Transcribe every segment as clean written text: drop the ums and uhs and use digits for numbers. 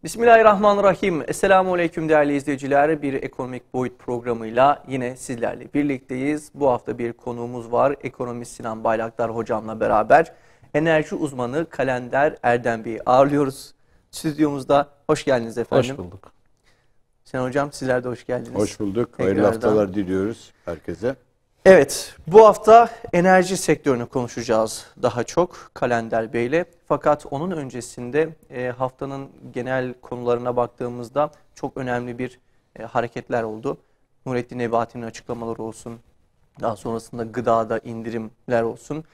Bismillahirrahmanirrahim. Esselamualeyküm değerli izleyiciler. Bir ekonomik boyut programıyla yine sizlerle birlikteyiz. Bu hafta bir konuğumuz var. Ekonomist Sinan Bayraktar hocamla beraber enerji uzmanı Kalender Erdem Bey'i ağırlıyoruz stüdyomuzda. Hoş geldiniz efendim. Hoş bulduk. Sinan hocam sizler de hoş geldiniz. Hoş bulduk. Hayırlı haftalar diliyoruz herkese. Evet, bu hafta enerji sektörünü konuşacağız daha çok Kalender Bey'le. Fakat onun öncesinde haftanın genel konularına baktığımızda çok önemli bir hareketler oldu. Nurettin Nebati'nin açıklamaları olsun, daha sonrasında gıdada indirimler olsun.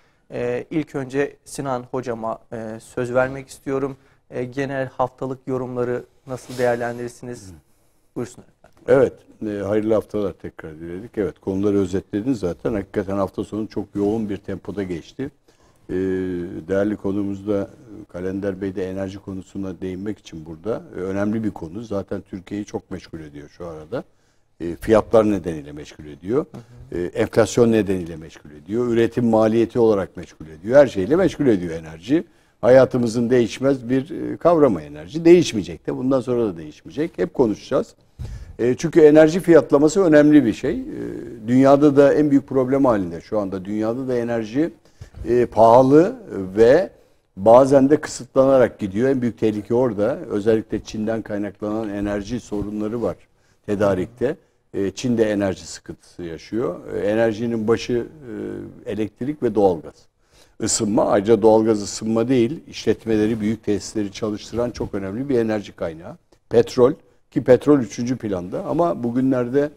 İlk önce Sinan hocama söz vermek istiyorum. Genel haftalık yorumları nasıl değerlendirirsiniz? Buyursunlar. Evet, hayırlı haftalar tekrar diledik. Evet, konuları özetlediniz zaten. Hakikaten hafta sonu çok yoğun bir tempoda geçti. Değerli konumuzda Kalender Bey de enerji konusuna değinmek için burada. Önemli bir konu. Zaten Türkiye'yi çok meşgul ediyor şu arada. Fiyatlar nedeniyle meşgul ediyor. Enflasyon nedeniyle meşgul ediyor. Üretim maliyeti olarak meşgul ediyor. Her şeyle meşgul ediyor enerji. Hayatımızın değişmez bir kavramı enerji. Değişmeyecek de. Bundan sonra da değişmeyecek. Hep konuşacağız. Çünkü enerji fiyatlaması önemli bir şey. Dünyada da en büyük problem halinde şu anda. Dünyada da enerji pahalı ve bazen de kısıtlanarak gidiyor. En büyük tehlike orada. Özellikle Çin'den kaynaklanan enerji sorunları var tedarikte. Çin de enerji sıkıntısı yaşıyor. Enerjinin başı elektrik ve doğalgaz. Isınma, ayrıca doğalgaz ısınma değil, işletmeleri, büyük tesisleri çalıştıran çok önemli bir enerji kaynağı. Petrol. Ki petrol 3. planda ama bugünlerde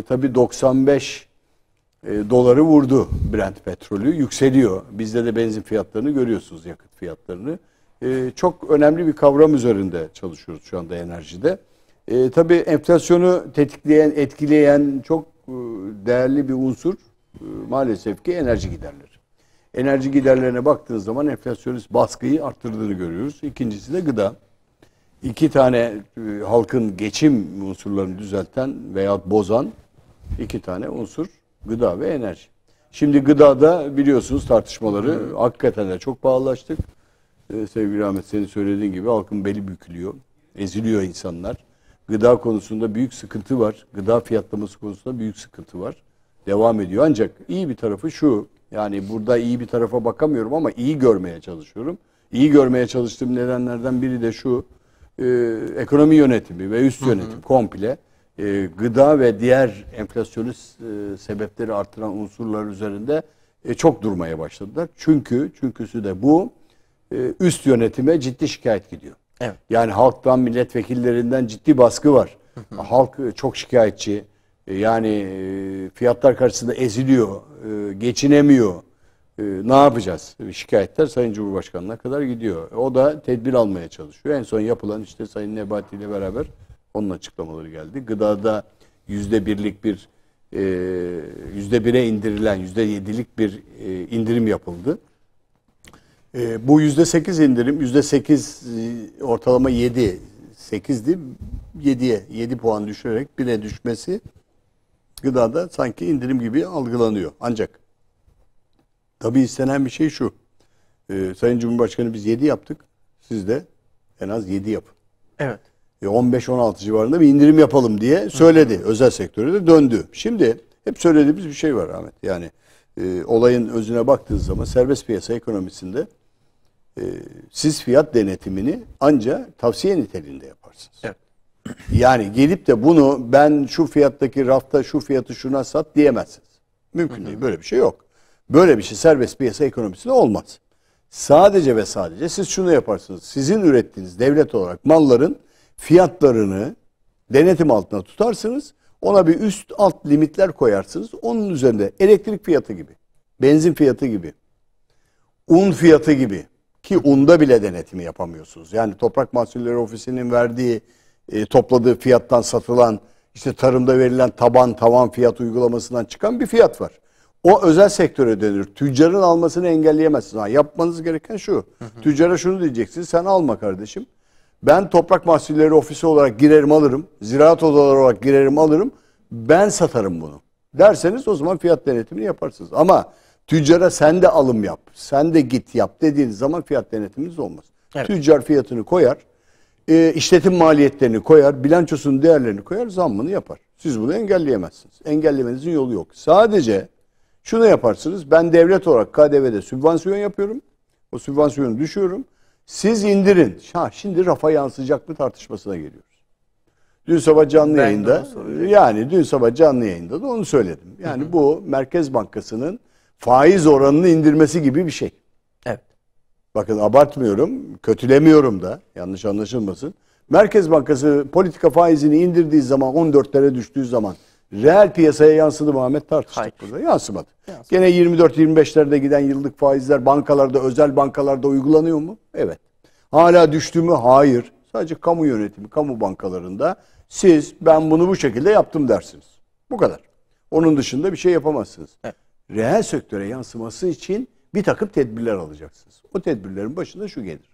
tabii 95 doları vurdu Brent petrolü. Yükseliyor. Bizde de benzin fiyatlarını görüyorsunuz, yakıt fiyatlarını. Çok önemli bir kavram üzerinde çalışıyoruz şu anda enerjide. Tabii enflasyonu tetikleyen, etkileyen çok değerli bir unsur maalesef ki enerji giderleri. Enerji giderlerine baktığınız zaman enflasyonist baskıyı arttırdığını görüyoruz. İkincisi de gıda. İki tane halkın geçim unsurlarını düzelten veya bozan iki tane unsur gıda ve enerji. Şimdi gıdada biliyorsunuz tartışmaları hakikaten de çok pahalılaştık. Sevgili Ahmet senin söylediğin gibi halkın beli bükülüyor, eziliyor insanlar. Gıda konusunda büyük sıkıntı var. Gıda fiyatlaması konusunda büyük sıkıntı var. Devam ediyor. Ancak iyi bir tarafı şu, yani burada iyi bir tarafa bakamıyorum ama iyi görmeye çalışıyorum. İyi görmeye çalıştığım nedenlerden biri de şu. Ekonomi yönetimi ve üst yönetim komple gıda ve diğer enflasyonist sebepleri artıran unsurlar üzerinde çok durmaya başladılar. Çünküsü de bu üst yönetime ciddi şikayet gidiyor. Evet. Yani halktan, milletvekillerinden ciddi baskı var. Halk çok şikayetçi. Yani fiyatlar karşısında eziliyor, geçinemiyor. Ne yapacağız? Şikayetler Sayın Cumhurbaşkanı'na kadar gidiyor. O da tedbir almaya çalışıyor. En son yapılan işte Sayın Nebati ile beraber onun açıklamaları geldi. Gıdada %1'lik bir %1'e indirilen %7'lik bir indirim yapıldı. Bu %8 indirim, %8 ortalama 8'di 7 puan düşürerek 1'e düşmesi gıdada sanki indirim gibi algılanıyor. Ancak tabii istenen bir şey şu. Sayın Cumhurbaşkanı biz 7 yaptık. Siz de en az 7 yapın. Evet. 15-16 civarında bir indirim yapalım diye söyledi. Özel sektöre de döndü. Şimdi hep söylediğimiz bir şey var Ahmet. Yani olayın özüne baktığınız zaman serbest piyasa ekonomisinde siz fiyat denetimini ancak tavsiye niteliğinde yaparsınız. Evet. Yani gelip de bunu ben şu fiyattaki rafta şu fiyatı şuna sat diyemezsiniz. Mümkün değil. Böyle bir şey yok. Böyle bir şey serbest piyasa ekonomisinde olmaz. Sadece ve sadece siz şunu yaparsınız. Sizin ürettiğiniz devlet olarak malların fiyatlarını denetim altına tutarsınız. Ona bir üst alt limitler koyarsınız. Onun üzerinde elektrik fiyatı gibi, benzin fiyatı gibi, un fiyatı gibi ki unda bile denetimi yapamıyorsunuz. Yani Toprak Mahsulleri Ofisi'nin verdiği, topladığı fiyattan satılan, işte tarımda verilen tavan fiyat uygulamasından çıkan bir fiyat var. O özel sektöre dönür. Tüccarın almasını engelleyemezsiniz. Yapmanız gereken şu. Tüccara şunu diyeceksiniz. Sen alma kardeşim. Ben Toprak Mahsulleri Ofisi olarak girerim alırım. Ziraat odaları olarak girerim alırım. Ben satarım bunu. Derseniz o zaman fiyat denetimini yaparsınız. Ama tüccara sen de alım yap. Sen de git yap dediğiniz zaman fiyat denetiminiz olmaz. Evet. Tüccar fiyatını koyar. işletim maliyetlerini koyar, bilançosunun değerlerini koyar, zammını yapar. Siz bunu engelleyemezsiniz. Engellemenizin yolu yok. Sadece şunu yaparsınız. Ben devlet olarak KDV'de sübvansiyon yapıyorum. O sübvansiyonu düşüyorum. Siz indirin. Şimdi rafa yansıyacak mı tartışmasına geliyoruz. Dün sabah canlı yayında, dün sabah canlı yayında da onu söyledim. Yani bu Merkez Bankası'nın faiz oranını indirmesi gibi bir şey. Evet. Bakın abartmıyorum, kötülemiyorum da, yanlış anlaşılmasın. Merkez Bankası politika faizini indirdiği zaman, 14'lere düştüğü zaman reel piyasaya yansıdı mı Ahmet, tartıştık burada. Yansımadı. Gene 24-25'lerde giden yıllık faizler bankalarda, özel bankalarda uygulanıyor mu? Evet. Hala düştü mü? Hayır. Sadece kamu yönetimi, kamu bankalarında siz ben bunu bu şekilde yaptım dersiniz. Bu kadar. Onun dışında bir şey yapamazsınız. Evet. Reel sektöre yansıması için bir takım tedbirler alacaksınız. O tedbirlerin başında şu gelir.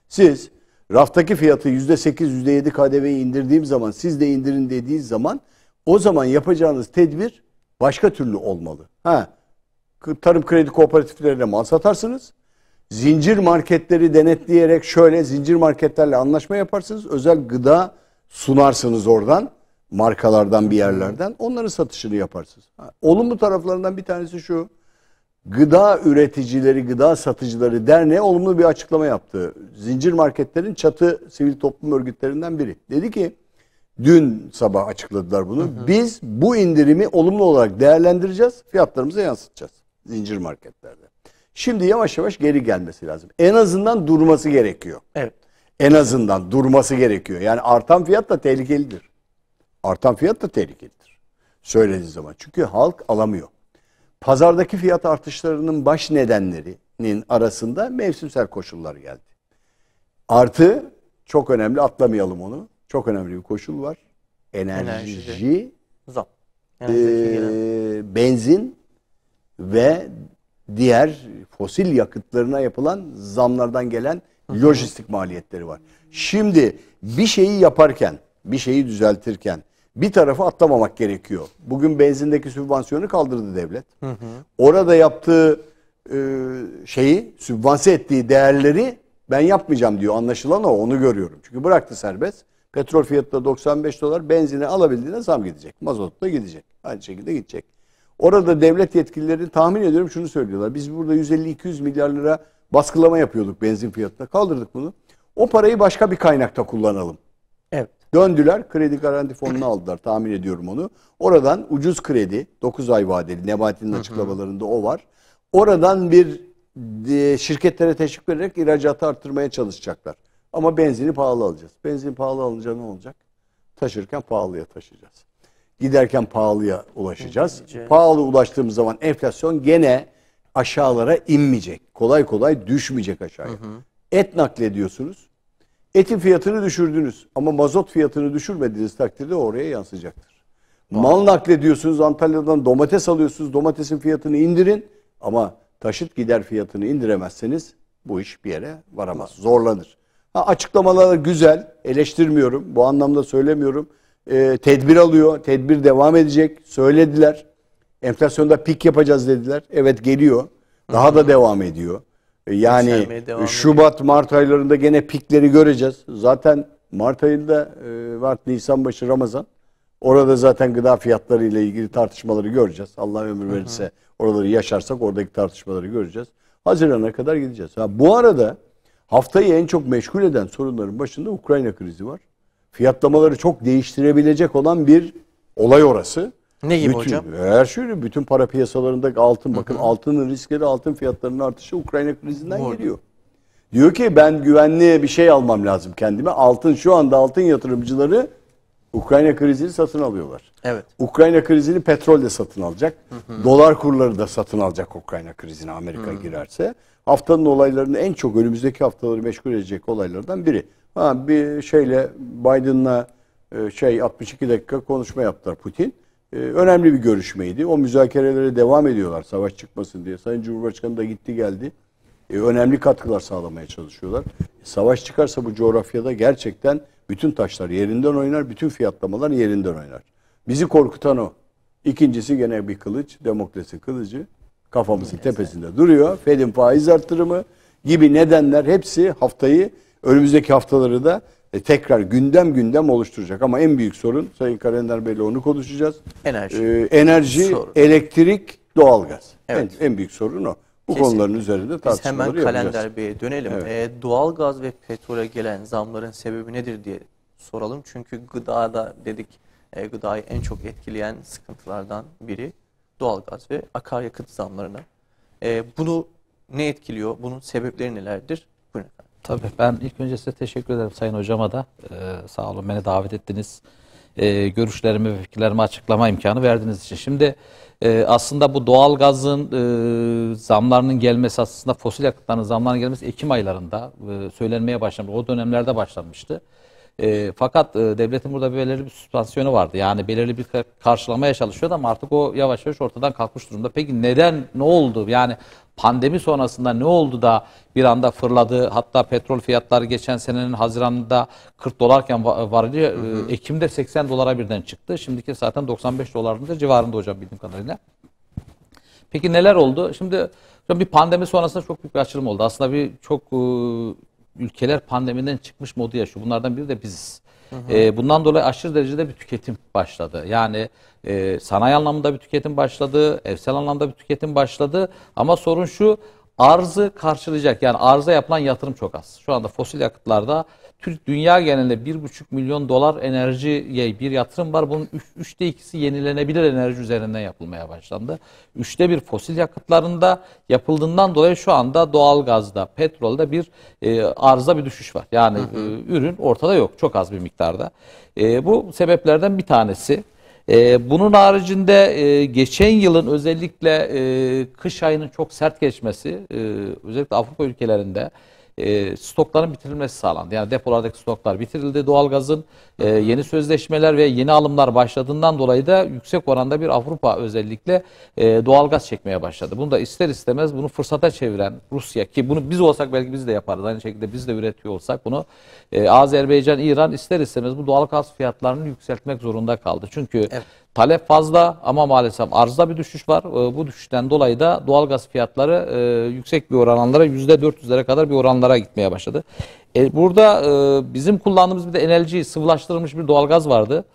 Siz raftaki fiyatı %8, %7 KDV'yi indirdiğim zaman, siz de indirin dediği zaman, o zaman yapacağınız tedbir başka türlü olmalı. Tarım kredi kooperatiflerine mal satarsınız. Zincir marketleri denetleyerek zincir marketlerle anlaşma yaparsınız. Özel gıda sunarsınız oradan, markalardan bir yerlerden. Onların satışını yaparsınız. Olumlu taraflarından bir tanesi şu. Gıda Üreticileri, Gıda Satıcıları Derneği olumlu bir açıklama yaptı. Zincir marketlerin çatı sivil toplum örgütlerinden biri. Dedi ki, dün sabah açıkladılar bunu. Biz bu indirimi olumlu olarak değerlendireceğiz, fiyatlarımıza yansıtacağız zincir marketlerde. Şimdi yavaş yavaş geri gelmesi lazım. En azından durması gerekiyor. Evet. En azından durması gerekiyor. Yani artan fiyat da tehlikelidir. Artan fiyat da tehlikelidir. Söylediği zaman. Çünkü halk alamıyor. Pazardaki fiyat artışlarının baş nedenlerinin arasında mevsimsel koşullar geldi. Artı, çok önemli, atlamayalım onu. Çok önemli bir koşul var. Enerji, zam. Benzin ve diğer fosil yakıtlarına yapılan zamlardan gelen lojistik maliyetleri var. Şimdi bir şeyi yaparken, bir şeyi düzeltirken bir tarafı atlamamak gerekiyor. Bugün benzindeki sübvansiyonu kaldırdı devlet. Orada yaptığı sübvanse ettiği değerleri ben yapmayacağım diyor. Anlaşılan onu görüyorum. Çünkü bıraktı serbest. Petrol fiyatı da 95 dolar. Benzine alabildiğine zam gidecek. Mazot da gidecek. Aynı şekilde gidecek. Orada devlet yetkilileri tahmin ediyorum şunu söylüyorlar. Biz burada 150-200 milyar lira baskılama yapıyorduk benzin fiyatına. Kaldırdık bunu. O parayı başka bir kaynakta kullanalım. Evet. Döndüler, kredi garanti fonunu aldılar, tahmin ediyorum onu. Oradan ucuz kredi, 9 ay vadeli, Nebati'nin açıklamalarında o var. Oradan bir şirketlere teşvik vererek ihracatı arttırmaya çalışacaklar. Ama benzini pahalı alacağız. Benzin pahalı alınca ne olacak? Taşırken pahalıya taşıyacağız. Giderken pahalıya ulaşacağız. Pahalı ulaştığımız zaman enflasyon gene aşağılara inmeyecek. Kolay kolay düşmeyecek aşağıya. Et naklediyorsunuz. Etin fiyatını düşürdünüz ama mazot fiyatını düşürmediğiniz takdirde oraya yansıyacaktır. Mal naklediyorsunuz, Antalya'dan domates alıyorsunuz, domatesin fiyatını indirin ama taşıt gider fiyatını indiremezseniz bu iş bir yere varamaz, zorlanır. Açıklamalar güzel, eleştirmiyorum, bu anlamda söylemiyorum. Tedbir alıyor, tedbir devam edecek, söylediler. Enflasyonda pik yapacağız dediler, evet geliyor, daha da devam ediyor. Yani Şubat, Mart aylarında gene pikleri göreceğiz. Zaten Mart ayında Mart, Nisan başı Ramazan. Orada zaten gıda fiyatları ile ilgili tartışmaları göreceğiz. Allah ömür verirse oraları yaşarsak oradaki tartışmaları göreceğiz. Haziran'a kadar gideceğiz. Bu arada haftayı en çok meşgul eden sorunların başında Ukrayna krizi var. Fiyatlamaları çok değiştirebilecek olan bir olay orası. Ne gibi hocam? Her şey, bütün para piyasalarındaki altın, bakın altının riskleri, altın fiyatlarının artışı Ukrayna krizinden geliyor. Diyor ki ben güvenli bir şey almam lazım kendime. Altın, şu anda altın yatırımcıları Ukrayna krizini satın alıyorlar. Evet. Ukrayna krizini petrol de satın alacak. Dolar kurları da satın alacak Ukrayna krizine Amerika girerse. Haftanın olaylarını en çok önümüzdeki haftaları meşgul edecek olaylardan biri. Bir şeyle Biden'la 62 dakika konuşma yaptılar Putin. Önemli bir görüşmeydi. O müzakerelere devam ediyorlar savaş çıkmasın diye. Sayın Cumhurbaşkanı da gitti geldi. Önemli katkılar sağlamaya çalışıyorlar. Savaş çıkarsa bu coğrafyada gerçekten bütün taşlar yerinden oynar, bütün fiyatlamalar yerinden oynar. Bizi korkutan o. İkincisi gene bir kılıç, demokrasi kılıcı kafamızın tepesinde duruyor. Fed'in faiz artırımı gibi nedenler hepsi haftayı, önümüzdeki haftaları da tekrar gündem oluşturacak. Ama en büyük sorun, Sayın Kalender Bey'le onu konuşacağız. Enerji, sorun. elektrik, doğalgaz. Evet. En büyük sorun o. Bu Kesinlikle. konuların üzerinde tartışmaları Biz hemen yapacağız. Kalender Bey'e dönelim. Evet. Doğalgaz ve petrole gelen zamların sebebi nedir diye soralım. Çünkü gıdada dedik, gıdayı en çok etkileyen sıkıntılardan biri doğalgaz ve akaryakıt zamlarına. Bunu ne etkiliyor? Bunun sebepleri nelerdir? Buyurun efendim. Tabii, ben ilk önce size teşekkür ederim Sayın Hocama da. Sağ olun, beni davet ettiniz. Görüşlerimi ve fikirlerimi açıklama imkanı verdiğiniz için. Şimdi aslında bu doğalgazın zamlarının gelmesi, aslında fosil yakıtların zamlarının gelmesi Ekim aylarında söylenmeye başlamıştı. O dönemlerde başlanmıştı. Fakat devletin burada belirli bir süspansiyonu vardı. Yani belirli bir karşılamaya çalışıyordu ama artık o yavaş yavaş ortadan kalkmış durumda. Peki neden, ne oldu? Yani pandemi sonrasında ne oldu da bir anda fırladı? Hatta petrol fiyatları geçen senenin Haziran'da 40 dolarken varili Ekim'de 80 dolara birden çıktı. Şimdiki zaten 95 dolarında civarında hocam, bildiğim kadarıyla. Peki neler oldu? Şimdi bir pandemi sonrasında çok büyük bir açılım oldu. Aslında çok ülkeler pandemiden çıkmış modu yaşıyor. Bunlardan biri de biziz. Bundan dolayı aşırı derecede bir tüketim başladı. Yani sanayi anlamında bir tüketim başladı, evsel anlamda bir tüketim başladı. Ama sorun şu, arzı karşılayacak, yani arıza yapılan yatırım çok az. Şu anda fosil yakıtlarda dünya genelinde 1,5 milyon dolar enerjiye bir yatırım var. Bunun 3'te 2'si yenilenebilir enerji üzerinden yapılmaya başlandı. 3'te 1 fosil yakıtlarında yapıldığından dolayı şu anda doğalgazda, petrolde bir arıza, bir düşüş var. Yani ürün ortada yok, çok az bir miktarda. Bu sebeplerden bir tanesi. Bunun haricinde geçen yılın özellikle kış ayının çok sert geçmesi, özellikle Avrupa ülkelerinde stokların bitirilmesi sağlandı. Yani depolardaki stoklar bitirildi. Doğalgazın yeni sözleşmeler ve yeni alımlar başladığından dolayı da yüksek oranda bir Avrupa özellikle doğalgaz çekmeye başladı. Bunu da ister istemez bunu fırsata çeviren Rusya, ki bunu biz olsak belki biz de yaparız. Aynı şekilde biz de üretiyor olsak bunu, Azerbaycan, İran ister istemez bu doğalgaz fiyatlarını yükseltmek zorunda kaldı. Çünkü evet, talep fazla ama maalesef arzda bir düşüş var. Bu düşüşten dolayı da doğalgaz fiyatları yüksek bir oranlara, %400'lere kadar bir oranlara gitmeye başladı. Burada bizim kullandığımız bir de NLG, sıvılaştırılmış bir doğalgaz vardı.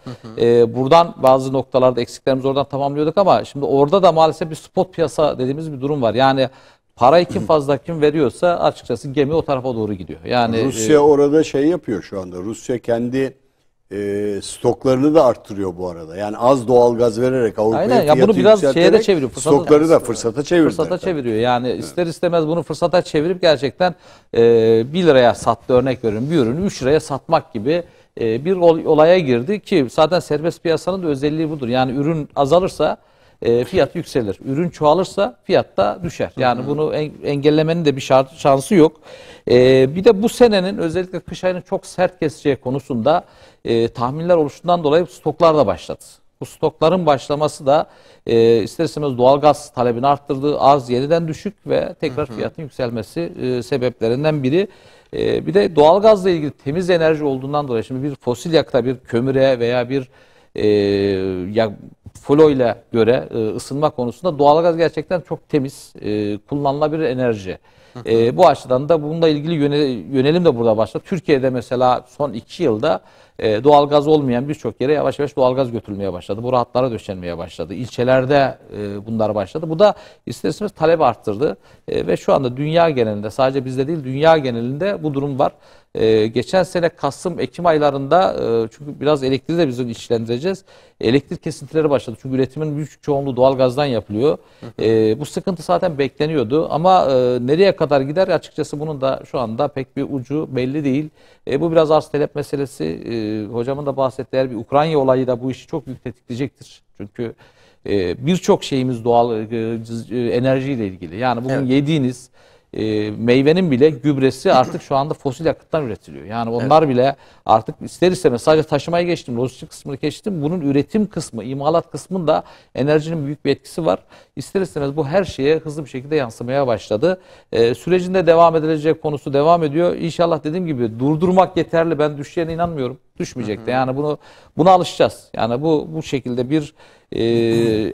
Buradan bazı noktalarda eksiklerimizi oradan tamamlıyorduk ama şimdi orada da maalesef bir spot piyasa dediğimiz bir durum var. Yani parayı kim fazla kim veriyorsa açıkçası gemi o tarafa doğru gidiyor. Yani Rusya orada şey yapıyor şu anda. Rusya kendi stoklarını da arttırıyor bu arada. Yani az doğalgaz vererek Avrupa'ya aynen, ya fiyatı bunu biraz şeye de yükselterek çeviriyor. Stokları da fırsata çeviriyor. Fırsata çeviriyor. Yani ister istemez bunu fırsata çevirip gerçekten 1 liraya sattı, örnek veriyorum, bir ürünü 3 liraya satmak gibi bir olaya girdi ki zaten serbest piyasanın da özelliği budur. Yani ürün azalırsa fiyat yükselir. Ürün çoğalırsa fiyat da düşer. Yani bunu engellemenin de bir şansı yok. Bir de bu senenin özellikle kış ayının çok sert keseceği konusunda tahminler oluştuğundan dolayı stoklar da başladı. Bu stokların başlaması da ister istemez doğalgaz talebini arttırdı. Arz yeniden düşük ve tekrar fiyatın yükselmesi sebeplerinden biri. Bir de doğalgazla ilgili temiz enerji olduğundan dolayı şimdi bir fosil yakıta, bir kömüre veya bir flo ile göre ısınma konusunda doğalgaz gerçekten çok temiz, kullanılabilir enerji. Bu açıdan da bununla ilgili yönelim de burada başladı. Türkiye'de mesela son 2 yılda doğalgaz olmayan birçok yere yavaş yavaş doğalgaz götürülmeye başladı. Bu hatlara döşenmeye başladı. İlçelerde bunlar başladı. Bu da ister istemez talep arttırdı. Ve şu anda dünya genelinde, sadece bizde değil dünya genelinde bu durum var. Geçen sene Kasım-Ekim aylarında çünkü biraz elektriği de biz ilişkilendireceğiz. Elektrik kesintileri başladı. Çünkü üretimin büyük çoğunluğu doğalgazdan yapılıyor. Bu sıkıntı zaten bekleniyordu. Ama nereye kadar gider açıkçası bunun da şu anda pek bir ucu belli değil. Bu biraz arz talep meselesi. Hocamın da bahsettiği bir Ukrayna olayı da bu işi çok büyük tetikleyecektir. Çünkü birçok şeyimiz doğal enerjiyle ilgili. Yani bugün yediğiniz meyvenin bile gübresi artık şu anda fosil yakıttan üretiliyor. Yani onlar bile artık ister istemez, sadece taşımaya geçtim, lojistik kısmını geçtim. Bunun üretim kısmı, imalat kısmında enerjinin büyük bir etkisi var. İster istemez bu her şeye hızlı bir şekilde yansımaya başladı. Sürecinde devam edilecek konusu devam ediyor. İnşallah dediğim gibi durdurmak yeterli. Ben düşeceğine inanmıyorum. Düşmeyecek de. Yani buna alışacağız. Yani bu şekilde bir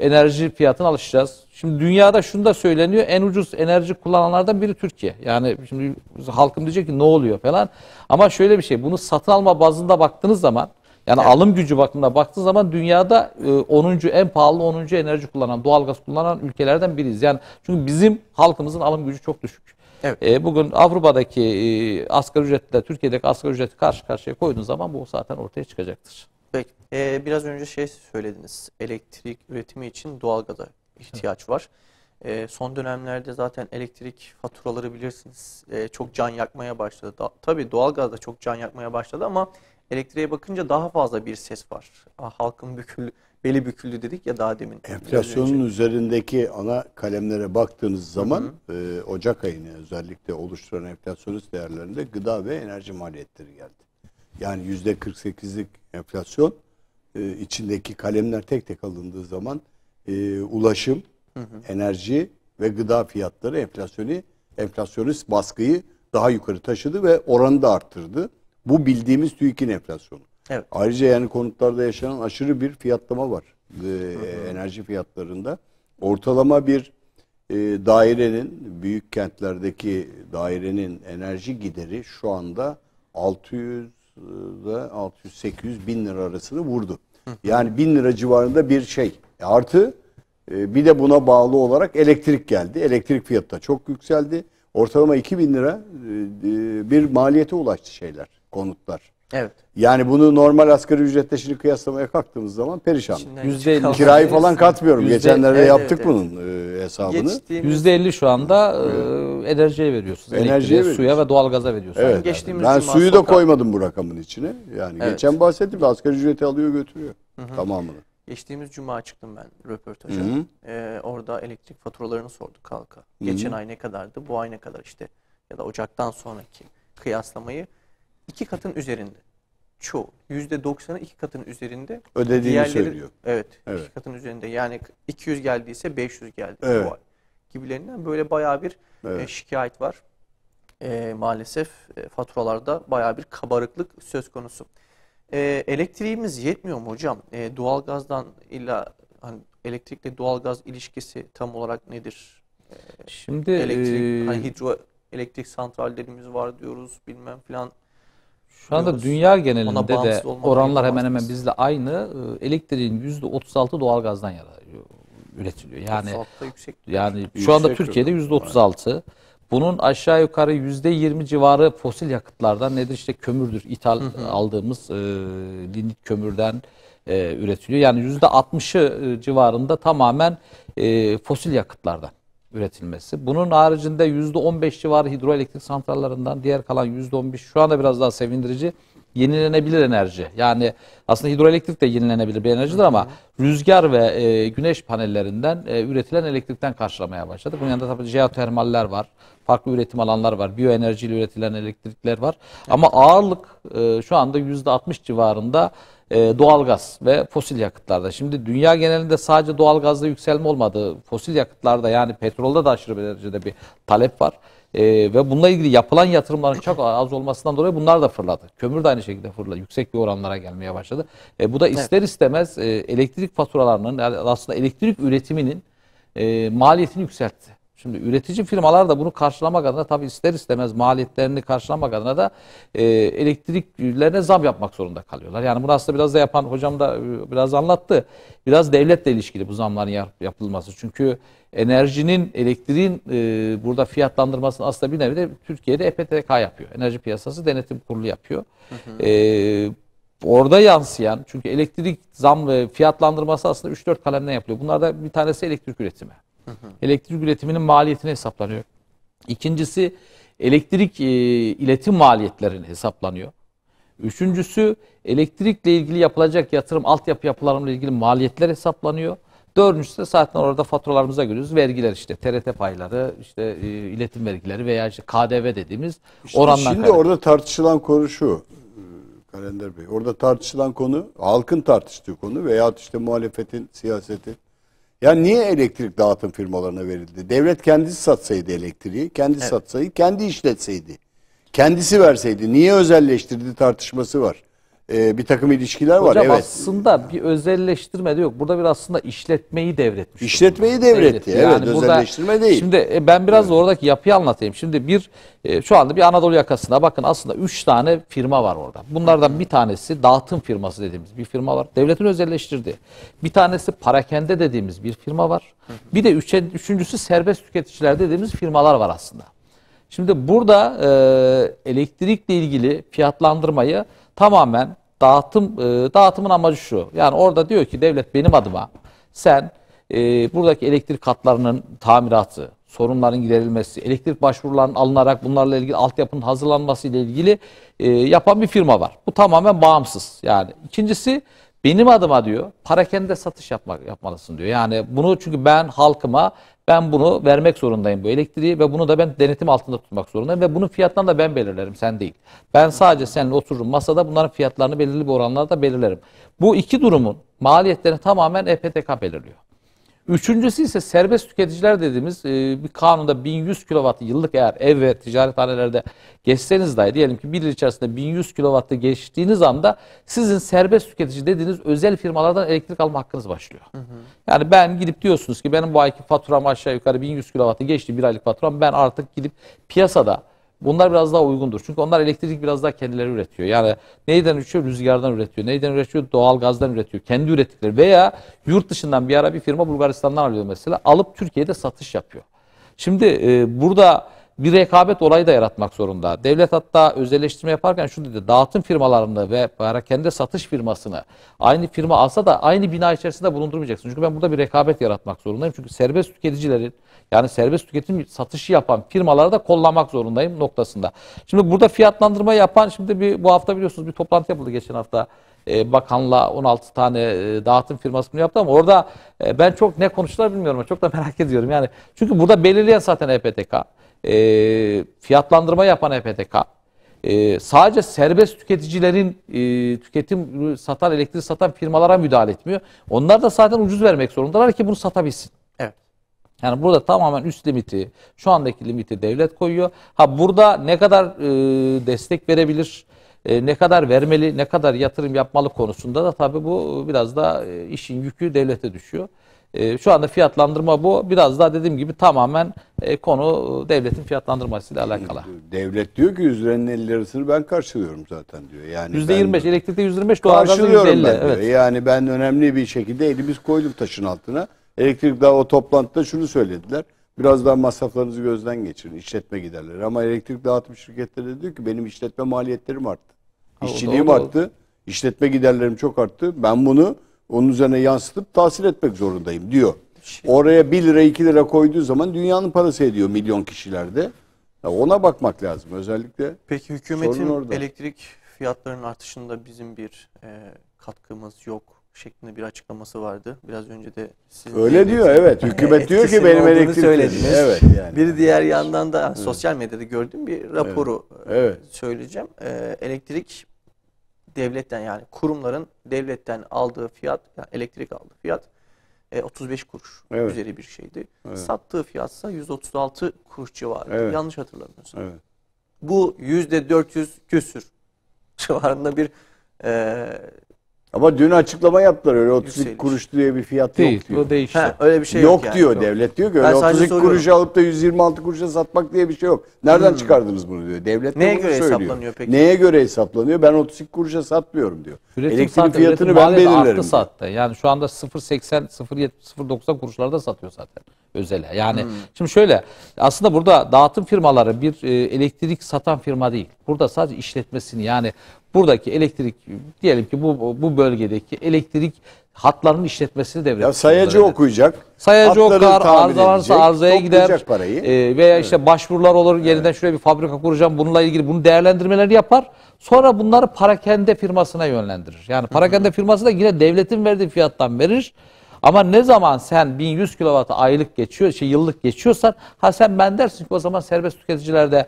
enerji fiyatına alışacağız. Şimdi dünyada şunu da söyleniyor. En ucuz enerji kullananlardan biri Türkiye. Yani şimdi halkım diyecek ki ne oluyor falan. Ama şöyle bir şey. Bunu satın alma bazında baktığınız zaman, yani alım gücü bakımına baktığınız zaman dünyada 10. en pahalı 10. enerji kullanan, doğalgaz kullanan ülkelerden biriyiz. Yani çünkü bizim halkımızın alım gücü çok düşük. Evet. Bugün Avrupa'daki asgari ücretle Türkiye'deki asgari ücreti karşı karşıya koyduğunuz zaman bu zaten ortaya çıkacaktır. Peki. Biraz önce şey söylediniz. Elektrik üretimi için doğalgaza ihtiyaç var. Son dönemlerde zaten elektrik faturaları bilirsiniz. Çok can yakmaya başladı. Tabii doğalgaz da çok can yakmaya başladı ama elektriğe bakınca daha fazla bir ses var. Halkın beli büküldü dedik ya daha demin. Enflasyonun üzerindeki ana kalemlere baktığınız zaman Ocak ayını özellikle oluşturan enflasyonist değerlerinde gıda ve enerji maliyetleri geldi. Yani %48'lik enflasyon içindeki kalemler tek tek alındığı zaman ulaşım, enerji ve gıda fiyatları enflasyonist baskıyı daha yukarı taşıdı ve oranı da arttırdı. Bu bildiğimiz TÜİK'in enflasyonu. Evet. Ayrıca yani konutlarda yaşanan aşırı bir fiyatlama var enerji fiyatlarında. Ortalama bir dairenin, büyük kentlerdeki dairenin enerji gideri şu anda 600 ile 600-800 bin lira arasını vurdu. Yani 1000 lira civarında bir şey. Artı bir de buna bağlı olarak elektrik geldi. Elektrik fiyatı da çok yükseldi. Ortalama 2000 lira bir maliyete ulaştı konutlar. Evet. Yani bunu normal asgari ücretle şimdi kıyaslamaya kalktığımız zaman perişan. %50 Kirayı falan katmıyorum. Geçenlerde evet, yaptık evet. bunun hesabını. %50 şu anda enerjiye veriyorsunuz. Enerjiye Elektriğe, veriyoruz. suya ve doğalgaza veriyorsunuz. Evet. Geçtiğimiz Ben cuma suyu da sokak- koymadım bu rakamın içine. Yani Evet. geçen bahsettim de asgari ücreti alıyor götürüyor tamamını. Geçtiğimiz cuma çıktım ben röportaja. Orada elektrik faturalarını sorduk halka. Geçen ay ne kadardı, bu ay ne kadar işte ya da Ocak'tan sonraki kıyaslamayı 2 katın üzerinde. Çoğu %90'ı 2 katın üzerinde. Ödediğini söylüyor. Evet, Evet. 2 katın üzerinde. Yani 200 geldiyse 500 geldi Evet. bu ay gibilerinden böyle bayağı bir şikayet var. Maalesef faturalarda bayağı bir kabarıklık söz konusu. Elektriğimiz yetmiyor mu hocam? Doğalgazdan illa hani elektrikle doğalgaz ilişkisi tam olarak nedir? Şimdi Hani hidroelektrik santrallerimiz var diyoruz bilmem filan. şu anda diyoruz. dünya Ona genelinde de bağımsız olmamaya oranlar hemen hemen bağımsız. bizle aynı. Elektriğin %36 doğalgazdan üretiliyor. Yani Altta yüksek. yani şu anda Yüksek Türkiye'de rakam. %36. Bunun aşağı yukarı %20 civarı fosil yakıtlardan nedir? İşte kömürdür. İthal aldığımız lignit kömürden üretiliyor. Yani %60'ı civarında tamamen fosil yakıtlardan üretilmesi. Bunun haricinde %15 civarı hidroelektrik santrallerinden, diğer kalan %15 şu anda biraz daha sevindirici yenilenebilir enerji. Yani aslında hidroelektrik de yenilenebilir bir enerjidir ama rüzgar ve güneş panellerinden üretilen elektrikten karşılamaya başladık. Bunun yanında tabii jeotermaller var. Farklı üretim alanları var. Biyoenerjiyle üretilen elektrikler var. Ama ağırlık şu anda %60 civarında doğalgaz ve fosil yakıtlarda. Şimdi dünya genelinde sadece doğalgazda yükselme olmadı. Fosil yakıtlarda yani petrolde de aşırı bir derecede bir talep var. Ve bununla ilgili yapılan yatırımların çok az olmasından dolayı bunlar da fırladı. Kömür de aynı şekilde fırladı. Yüksek bir oranlara gelmeye başladı. Bu da ister istemez elektrik faturalarının yani aslında elektrik üretiminin maliyetini yükseltti. Şimdi üretici firmalar da bunu karşılamak adına tabii ister istemez maliyetlerini karşılamak adına da elektriklerine zam yapmak zorunda kalıyorlar. Yani bunu aslında biraz da yapan hocam da biraz anlattı. Biraz devletle ilişkili bu zamların yapılması. Çünkü enerjinin, elektriğin burada fiyatlandırmasını aslında bir nevi de Türkiye'de EPTK yapıyor. Enerji Piyasası Denetim Kurulu yapıyor. Orada yansıyan çünkü elektrik zam ve fiyatlandırması aslında 3-4 kalemden yapılıyor. Bunlardan bir tanesi elektrik üretimi. Elektrik üretiminin maliyetini hesaplanıyor. İkincisi elektrik iletim maliyetlerini hesaplanıyor. Üçüncüsü elektrikle ilgili yapılacak yatırım, altyapı yapılarıyla ilgili maliyetler hesaplanıyor. Dördüncüsü de zaten orada faturalarımıza görüyoruz. Vergiler işte TRT payları, işte iletim vergileri veya işte KDV dediğimiz orandan Şimdi kaynaklı. orada tartışılan konu şu. Kalender Bey. Orada tartışılan konu, halkın tartıştığı konu veyahut işte muhalefetin siyaseti. Yani niye elektrik dağıtım firmalarına verildi? Devlet kendisi satsaydı elektriği, kendisi satsaydı, kendi işletseydi. Kendisi verseydi. Niye özelleştirdi tartışması var. bir takım ilişkiler var. Hocam Evet. aslında bir özelleştirme de yok. Burada bir aslında işletmeyi devretmiş. İşletmeyi devretti. Evet, Yani burada, özelleştirme değil. Şimdi ben biraz da oradaki yapıyı anlatayım. Şimdi şu anda bir Anadolu yakasında bakın aslında 3 tane firma var orada. Bunlardan bir tanesi dağıtım firması dediğimiz bir firma var. Devletin özelleştirdiği. Bir tanesi parakende dediğimiz bir firma var. Bir de üçüncüsü serbest tüketiciler dediğimiz firmalar var aslında. Şimdi burada elektrikle ilgili fiyatlandırmayı tamamen dağıtımın amacı şu. Yani orada diyor ki devlet benim adıma sen buradaki elektrik hatlarının tamiratı, sorunların giderilmesi, elektrik başvurularının alınarak bunlarla ilgili altyapının hazırlanması ile ilgili yapan bir firma var. Bu tamamen bağımsız. Yani ikincisi benim adıma diyor parakende satış yapmalısın diyor. Yani bunu çünkü ben bunu vermek zorundayım bu elektriği ve bunu da ben denetim altında tutmak zorundayım ve bunun fiyatlarını da ben belirlerim sen değil. Ben sadece seninle otururum masada bunların fiyatlarını belirli bir oranlarda belirlerim. Bu iki durumun maliyetlerini tamamen EPTK belirliyor. Üçüncüsü ise serbest tüketiciler dediğimiz bir kanunda 1100 kW yıllık eğer ev ve ticarethanelerde geçseniz dahi diyelim ki bir yıl içerisinde 1100 kW'ı geçtiğiniz anda sizin serbest tüketici dediğiniz özel firmalardan elektrik alma hakkınız başlıyor. Yani ben gidip diyorsunuz ki benim bu ayki faturam aşağı yukarı 1100 kW'ı geçti bir aylık faturam ben artık gidip piyasada bunlar biraz daha uygundur. Çünkü onlar elektrik biraz daha kendileri üretiyor. Yani neyden üretiyor? Rüzgardan üretiyor. Neyden üretiyor? Doğal gazdan üretiyor. Kendi ürettikleri veya yurt dışından bir ara bir firma Bulgaristan'dan alıyor mesela. Alıp Türkiye'de satış yapıyor. Şimdi burada bir rekabet olayı da yaratmak zorunda. Devlet hatta özelleştirme yaparken şu dedi. Dağıtım firmalarını ve perakende satış firmasını aynı firma alsa da aynı bina içerisinde bulundurmayacaksın. Çünkü ben burada bir rekabet yaratmak zorundayım. Çünkü serbest tüketicilerin yani serbest tüketim satışı yapan firmaları da kollamak zorundayım noktasında. Şimdi burada fiyatlandırma yapan bu hafta biliyorsunuz bir toplantı yapıldı geçen hafta. Bakanla 16 tane dağıtım firması bunu yaptı ama orada ben çok ne konuştular bilmiyorum ama çok da merak ediyorum. Yani çünkü burada belirleyen zaten EPTK. Fiyatlandırma yapan EPTK. Sadece serbest tüketicilerin elektrik satan firmalara müdahale etmiyor. Onlar da zaten ucuz vermek zorundalar ki bunu satabilsin. Evet. Yani burada tamamen üst limiti, şu andaki limiti devlet koyuyor. Burada ne kadar destek verebilir, ne kadar vermeli, ne kadar yatırım yapmalı konusunda da tabii bu biraz da işin yükü devlete düşüyor. Şu anda fiyatlandırma bu. Biraz daha dediğim gibi tamamen konu devletin fiyatlandırmasıyla alakalı. Devlet diyor ki yüzlerin 50 lirasını ben karşılıyorum zaten diyor. Yani %25, elektrikte %25, doğalgazda karşılıyorum %50. ben diyor. Evet. Yani ben önemli bir şekilde elimiz koyduk taşın altına. Elektrik daha o toplantıda şunu söylediler. Biraz daha masraflarınızı gözden geçirin. İşletme giderleri. Ama elektrik dağıtım şirketleri de diyor ki benim işletme maliyetlerim arttı. İşçiliğim arttı. İşletme giderlerim çok arttı. Ben bunu onun üzerine yansıtıp tahsil etmek zorundayım diyor. Oraya 1 lira 2 lira koyduğu zaman dünyanın parası ediyor milyon kişilerde. Ya ona bakmak lazım özellikle. Peki hükümetin elektrik fiyatlarının artışında bizim bir katkımız yok şeklinde bir açıklaması vardı. Biraz önce de sizin öyle diyor evet. Hükümet diyor ki benim elektrik söylediniz. Evet yani. Bir diğer yandan da sosyal medyada gördüğüm bir raporu söyleyeceğim. Elektrik devletten yani kurumların devletten aldığı fiyat, yani elektrik aldığı fiyat 35 kuruş üzeri bir şeydi. Evet. Sattığı fiyatsa 136 kuruş civarı. Evet. Yanlış hatırlamıyorsam. Evet. Bu %400 küsür civarında bir ama dün açıklama yaptılar öyle 32 yükseliş. kuruş diye bir fiyat Değil, yok diyor. o değişti. Öyle bir şey yok yani. diyor devlet diyor ki öyle Ben sadece 32 soruyorum. kuruşa alıp da 126 kuruşa satmak diye bir şey yok. Nereden çıkardınız bunu diyor. Devlet de Neye bunu göre söylüyor. hesaplanıyor peki? Neye göre hesaplanıyor? Ben 32 kuruşa satmıyorum diyor. Elektrik fiyatını ben maliyeti belirlerim. arttı sattı. Yani şu anda 0.80, 0.70, 0.90 kuruşlarda satıyor zaten özele. Yani şimdi şöyle aslında burada dağıtım firmaları bir elektrik satan firma değil. Burada sadece işletmesini yani buradaki elektrik diyelim ki bu bölgedeki elektrik hatlarının işletmesini devlet. Ya sayacı okuyacak. Sayacı hatları okar, tahmin arıza varsa edecek, arızaya gider. toplayacak parayı. Veya işte başvurular olur. Yeniden şuraya bir fabrika kuracağım. Bununla ilgili bunu değerlendirmeleri yapar. Sonra bunları parakende firmasına yönlendirir. Yani parakende firması da yine devletin verdiği fiyattan verir. Ama ne zaman sen 1100 kW'ı aylık geçiyor, yıllık geçiyorsan sen ben dersin ki o zaman serbest tüketicilerde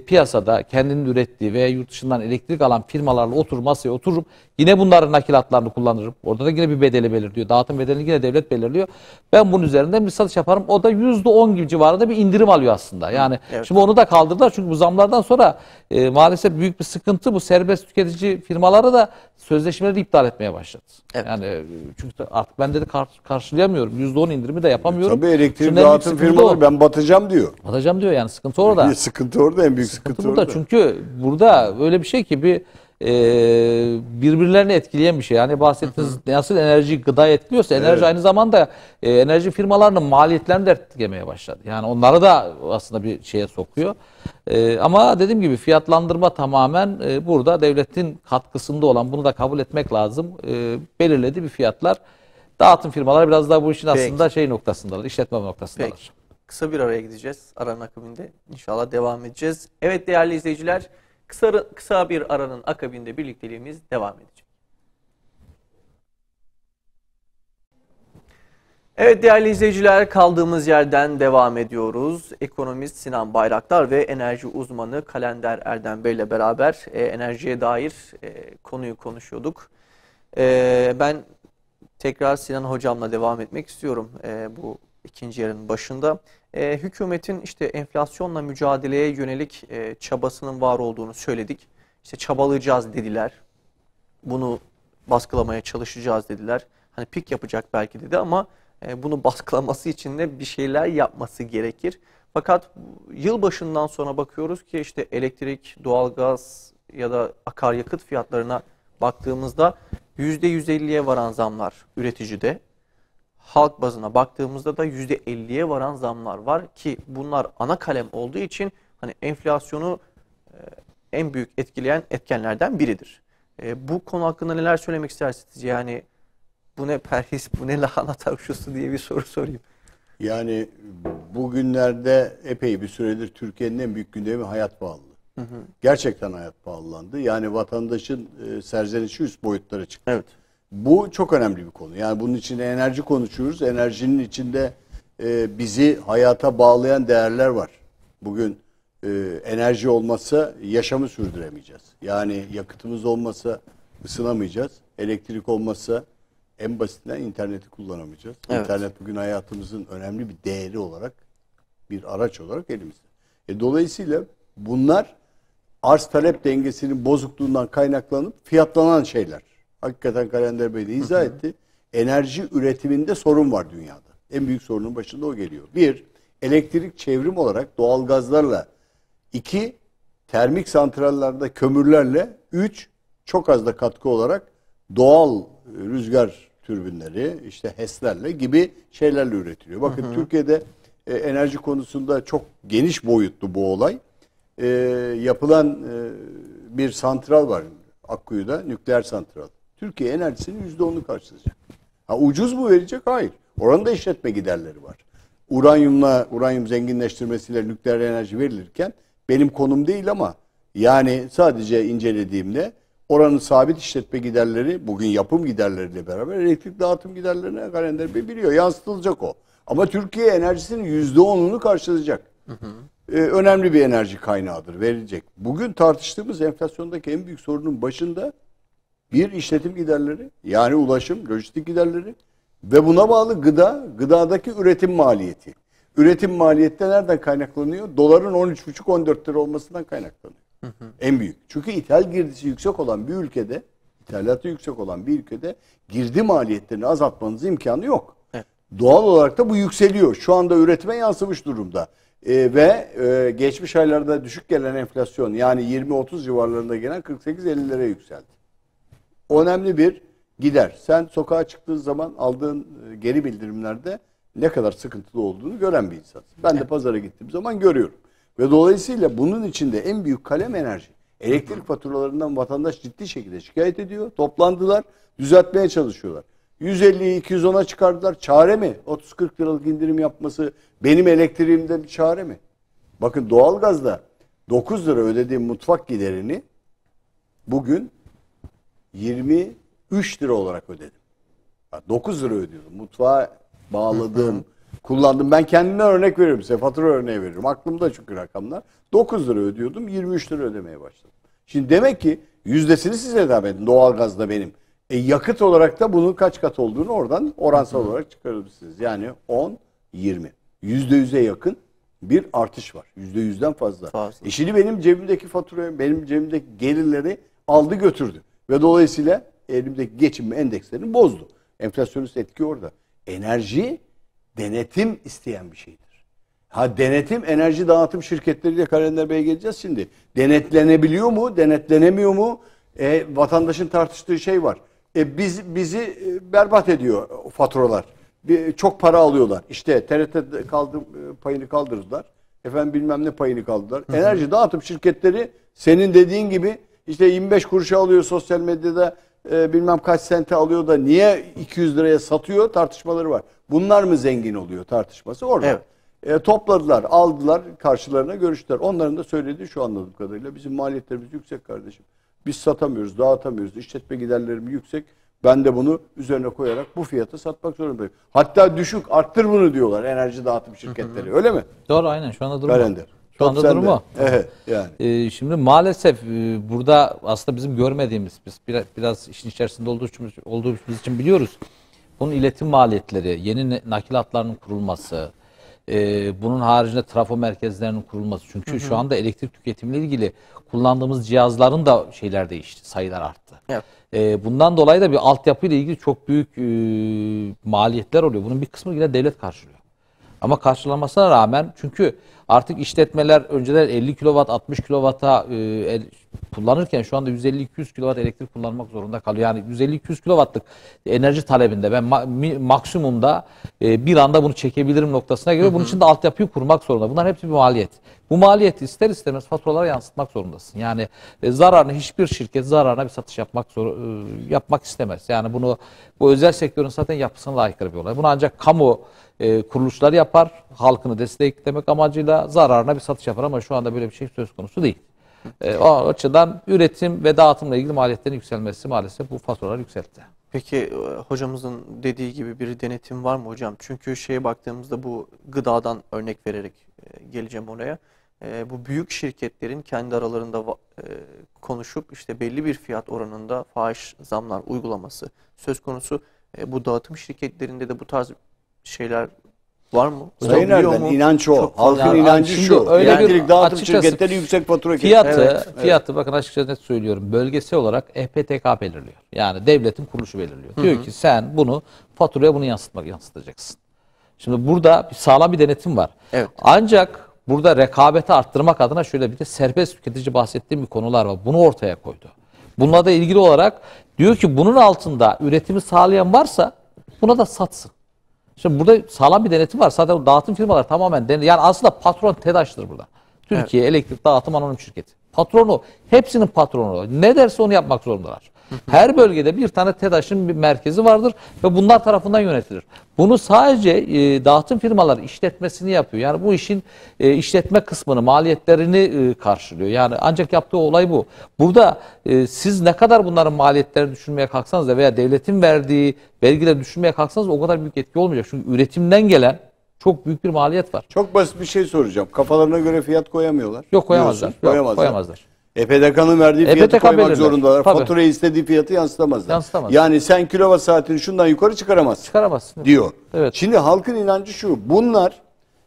piyasada kendinin ürettiği veya yurt dışından elektrik alan firmalarla masaya otururum. Yine bunların nakilatlarını kullanırım. Orada da yine bir bedeli belirliyor. Dağıtım bedelini yine devlet belirliyor. Ben bunun üzerinden bir satış yaparım. O da %10 gibi civarında bir indirim alıyor aslında. Yani Evet. şimdi onu da kaldırdılar. Çünkü bu zamlardan sonra maalesef büyük bir sıkıntı. Bu serbest tüketici firmaları da sözleşmeleri iptal etmeye başladı. Evet. Yani çünkü artık ben dedi karşılayamıyorum. %10 indirimi de yapamıyorum. Tabii elektrik Şimdi en büyük dağıtım sıkıntı firmaları o. ben batacağım diyor. Batacağım diyor yani sıkıntı orada. Sıkıntı orada, en büyük sıkıntı Burada orada. çünkü burada öyle bir şey ki birbirlerini etkileyen bir şey. Yani bahsettiğiniz nasıl enerji gıda etkiliyorsa enerji Evet. aynı zamanda enerji firmalarının maliyetlerini de etkilemeye başladı. Yani onları da aslında bir şeye sokuyor. Ama dediğim gibi fiyatlandırma tamamen burada devletin katkısında olan, bunu da kabul etmek lazım. Belirlediği bir fiyatlar. Dağıtım firmaları biraz daha bu işin Peki. aslında noktasındalar, işletme noktasındalar. Peki. Kısa bir araya gideceğiz. Aranın akabinde inşallah devam edeceğiz. Evet değerli izleyiciler, kısa bir aranın akabinde birlikteliğimiz devam edecek. Evet değerli izleyiciler, kaldığımız yerden devam ediyoruz. Ekonomist Sinan Bayraktar ve enerji uzmanı Kalender Erdem Bey ile beraber enerjiye dair konuyu konuşuyorduk. Ben tekrar Sinan hocamla devam etmek istiyorum bu ikinci yarının başında. Hükümetin işte enflasyonla mücadeleye yönelik çabasının var olduğunu söyledik. İşte çabalayacağız dediler. Bunu baskılamaya çalışacağız dediler. Hani pik yapacak belki dedi ama bunu baskılaması için de bir şeyler yapması gerekir. Fakat yılbaşından sonra bakıyoruz ki işte elektrik, doğalgaz ya da akaryakıt fiyatlarına baktığımızda %150'ye varan zamlar üreticide. Halk bazına baktığımızda da %50'ye varan zamlar var ki bunlar ana kalem olduğu için hani enflasyonu en büyük etkileyen etkenlerden biridir. Bu konu hakkında neler söylemek istersiniz? Yani bu ne perhis, bu ne lahana turşusu diye bir soru sorayım. Yani bugünlerde epey bir süredir Türkiye'nin en büyük gündemi hayat pahalılığı. Gerçekten hayat pahalandı. Yani vatandaşın serzenişi üst boyutlara çıktı. Evet. Bu çok önemli bir konu. Yani bunun içinde enerji konuşuyoruz. Enerjinin içinde bizi hayata bağlayan değerler var. Bugün enerji olmazsa yaşamı sürdüremeyeceğiz. Yani yakıtımız olmazsa ısınamayacağız. Elektrik olmazsa en basitinden interneti kullanamayacağız. Evet. İnternet bugün hayatımızın önemli bir değeri olarak, bir araç olarak elimizde. Dolayısıyla bunlar arz talep dengesinin bozukluğundan kaynaklanıp fiyatlanan şeyler. Hakikaten Kalender Bey de izah etti. Enerji üretiminde sorun var dünyada. En büyük sorunun başında o geliyor. Bir, elektrik çevrim olarak doğalgazlarla. İki, termik santrallerde kömürlerle. Üç, çok az da katkı olarak doğal rüzgar türbinleri, işte HES'lerle gibi şeylerle üretiliyor. Bakın Türkiye'de enerji konusunda çok geniş boyutlu bu olay. Yapılan bir santral var Akkuyu'da, nükleer santral. Türkiye enerjisinin %10'unu karşılayacak. Ucuz mu verecek? Hayır. Oranın da işletme giderleri var. Uranyum zenginleştirmesiyle nükleer enerji verilirken benim konum değil ama yani sadece incelediğimde oranın sabit işletme giderleri bugün yapım giderleriyle beraber elektrik dağıtım giderlerine Kalender Bey biliyor. Yansıtılacak o. Ama Türkiye enerjisinin %10'unu karşılayacak. Önemli bir enerji kaynağıdır, verilecek. Bugün tartıştığımız enflasyondaki en büyük sorunun başında bir işletim giderleri, yani ulaşım, lojistik giderleri ve buna bağlı gıdadaki üretim maliyeti. Üretim maliyeti de nereden kaynaklanıyor? Doların 13,5-14 lira olmasından kaynaklanıyor. En büyük. Çünkü ithal girdisi yüksek olan bir ülkede, ithalatı yüksek olan bir ülkede girdi maliyetlerini azaltmanız imkanı yok. Evet. Doğal olarak da bu yükseliyor. Şu anda üretime yansımış durumda. Geçmiş aylarda düşük gelen enflasyon yani 20-30 civarlarında gelen 48-50'lere yükseldi. Önemli bir gider. Sen sokağa çıktığın zaman aldığın geri bildirimlerde ne kadar sıkıntılı olduğunu gören bir insansın. Ben de pazara gittiğim zaman görüyorum. Ve dolayısıyla bunun içinde en büyük kalem enerji. Elektrik faturalarından vatandaş ciddi şekilde şikayet ediyor. Toplandılar, düzeltmeye çalışıyorlar. 150'yi 210'a çıkardılar. Çare mi? 30-40 liralık indirim yapması benim elektriğimde bir çare mi? Bakın doğalgazda 9 lira ödediğim mutfak giderini bugün 23 lira olarak ödedim. 9 lira ödüyordum. Mutfağa bağladığım, kullandım. Ben kendimden örnek veriyorum size. Fatura örneği veririm. Aklımda çünkü rakamlar. 9 lira ödüyordum. 23 lira ödemeye başladım. Şimdi demek ki yüzdesini siz hesap edin. Doğalgaz da benim. Yakıt olarak da bunun kaç kat olduğunu oradan oransal olarak çıkarabilirsiniz. Yani 10, 20. %100'e yakın bir artış var. %100'den fazla. Şimdi benim cebimdeki fatura, benim cebimdeki gelirleri aldı götürdü. Ve dolayısıyla elimdeki geçinme endekslerini bozdu. Enflasyonist etki orada. Enerji denetim isteyen bir şeydir. Denetim, enerji dağıtım şirketleriyle Kalender Bey'e geleceğiz şimdi. Denetlenebiliyor mu, denetlenemiyor mu? Vatandaşın tartıştığı şey var. Bizi berbat ediyor faturalar. Çok para alıyorlar. İşte TRT payını kaldırdılar. Efendim bilmem ne payını kaldırdılar. Enerji dağıtım şirketleri senin dediğin gibi işte 25 kuruşa alıyor sosyal medyada, bilmem kaç sente alıyor da niye 200 liraya satıyor tartışmaları var. Bunlar mı zengin oluyor tartışması orada. Evet. Topladılar, aldılar, karşılarına görüştüler. Onların da söylediği şu, anladığım kadarıyla bizim maliyetlerimiz yüksek kardeşim. Biz satamıyoruz, dağıtamıyoruz. İşletme giderlerim yüksek. Ben de bunu üzerine koyarak bu fiyata satmak zorundayım. Hatta düşük, arttır bunu diyorlar enerji dağıtım şirketleri. Öyle mi? Doğru, aynen. Şu anda durum Kalender. Şu anda durum o. Evet, yani. Şimdi maalesef burada aslında bizim görmediğimiz, biz biraz işin içerisinde olduğumuz için biliyoruz. Bunun iletim maliyetleri, yeni nakil hatlarının kurulması, bunun haricinde trafo merkezlerinin kurulması. Çünkü şu anda elektrik tüketimiyle ilgili kullandığımız cihazların da şeyler değişti, sayılar arttı. Evet. Bundan dolayı da bir altyapıyla ilgili çok büyük maliyetler oluyor. Bunun bir kısmını yine devlet karşılıyor. Ama karşılamasına rağmen, çünkü artık işletmeler önceden 50 kW, 60 kW'a kullanırken şu anda 150-200 kW elektrik kullanmak zorunda kalıyor. Yani 150-200 kW'lık enerji talebinde ben maksimumda bir anda bunu çekebilirim noktasına geliyor. Bunun için de altyapıyı kurmak zorunda. Bunlar hepsi bir maliyet. Bu maliyeti ister istemez faturalara yansıtmak zorundasın. Yani zararını, hiçbir şirket zararına bir satış yapmak istemez. Yani bu özel sektörün zaten yapısına da aykırı bir olay. Bunu ancak kamu kuruluşlar yapar, halkını desteklemek amacıyla zararına bir satış yapar, ama şu anda böyle bir şey söz konusu değil. O açıdan üretim ve dağıtımla ilgili maliyetlerin yükselmesi maalesef bu faturaları yükseltti. Peki hocamızın dediği gibi bir denetim var mı hocam? Çünkü şeye baktığımızda, bu gıdadan örnek vererek geleceğim oraya. Bu büyük şirketlerin kendi aralarında konuşup işte belli bir fiyat oranında fahiş zamlar uygulaması söz konusu. Bu dağıtım şirketlerinde de bu tarz şeyler var mı? Sayın Erdem, inanç o. Halkın inancı şu. Elektrik dağıtım şirketleri yüksek fatura kesiyor. Fiyatı bakın açıkçası net söylüyorum. Bölgesel olarak EPTK belirliyor. Yani devletin kuruluşu belirliyor. Diyor ki sen bunu faturaya bunu yansıtacaksın. Şimdi burada sağlam bir denetim var. Evet. Ancak burada rekabeti arttırmak adına şöyle bir de serbest tüketici bahsettiğim bir konular var. Bunu ortaya koydu. Bununla da ilgili olarak diyor ki bunun altında üretimi sağlayan varsa buna da satsın. Şimdi burada sağlam bir denetim var. Zaten dağıtım firmaları tamamen yani aslında patron TEDAŞ'tır burada. Türkiye Elektrik Dağıtım Anonim Şirketi. Patronu, hepsinin patronu. Ne derse onu yapmak zorundalar. Her bölgede bir tane TEDAŞ'ın bir merkezi vardır ve bunlar tarafından yönetilir. Bunu sadece dağıtım firmaları işletmesini yapıyor. Yani bu işin işletme kısmını, maliyetlerini karşılıyor. Yani ancak yaptığı olay bu. Burada siz ne kadar bunların maliyetlerini düşünmeye kalksanız da veya devletin verdiği vergileri düşünmeye kalksanız da o kadar büyük etki olmayacak. Çünkü üretimden gelen çok büyük bir maliyet var. Çok basit bir şey soracağım. Kafalarına göre fiyat koyamıyorlar. Yok, koyamazlar. Koyamazlar. EPTK'nın verdiği fiyatı koymak zorundalar. Faturaya istediği fiyatı yansıtamazlar. Yani sen kilowatt saatini şundan yukarı çıkaramazsın. Diyor. Evet. Şimdi halkın inancı şu. Bunlar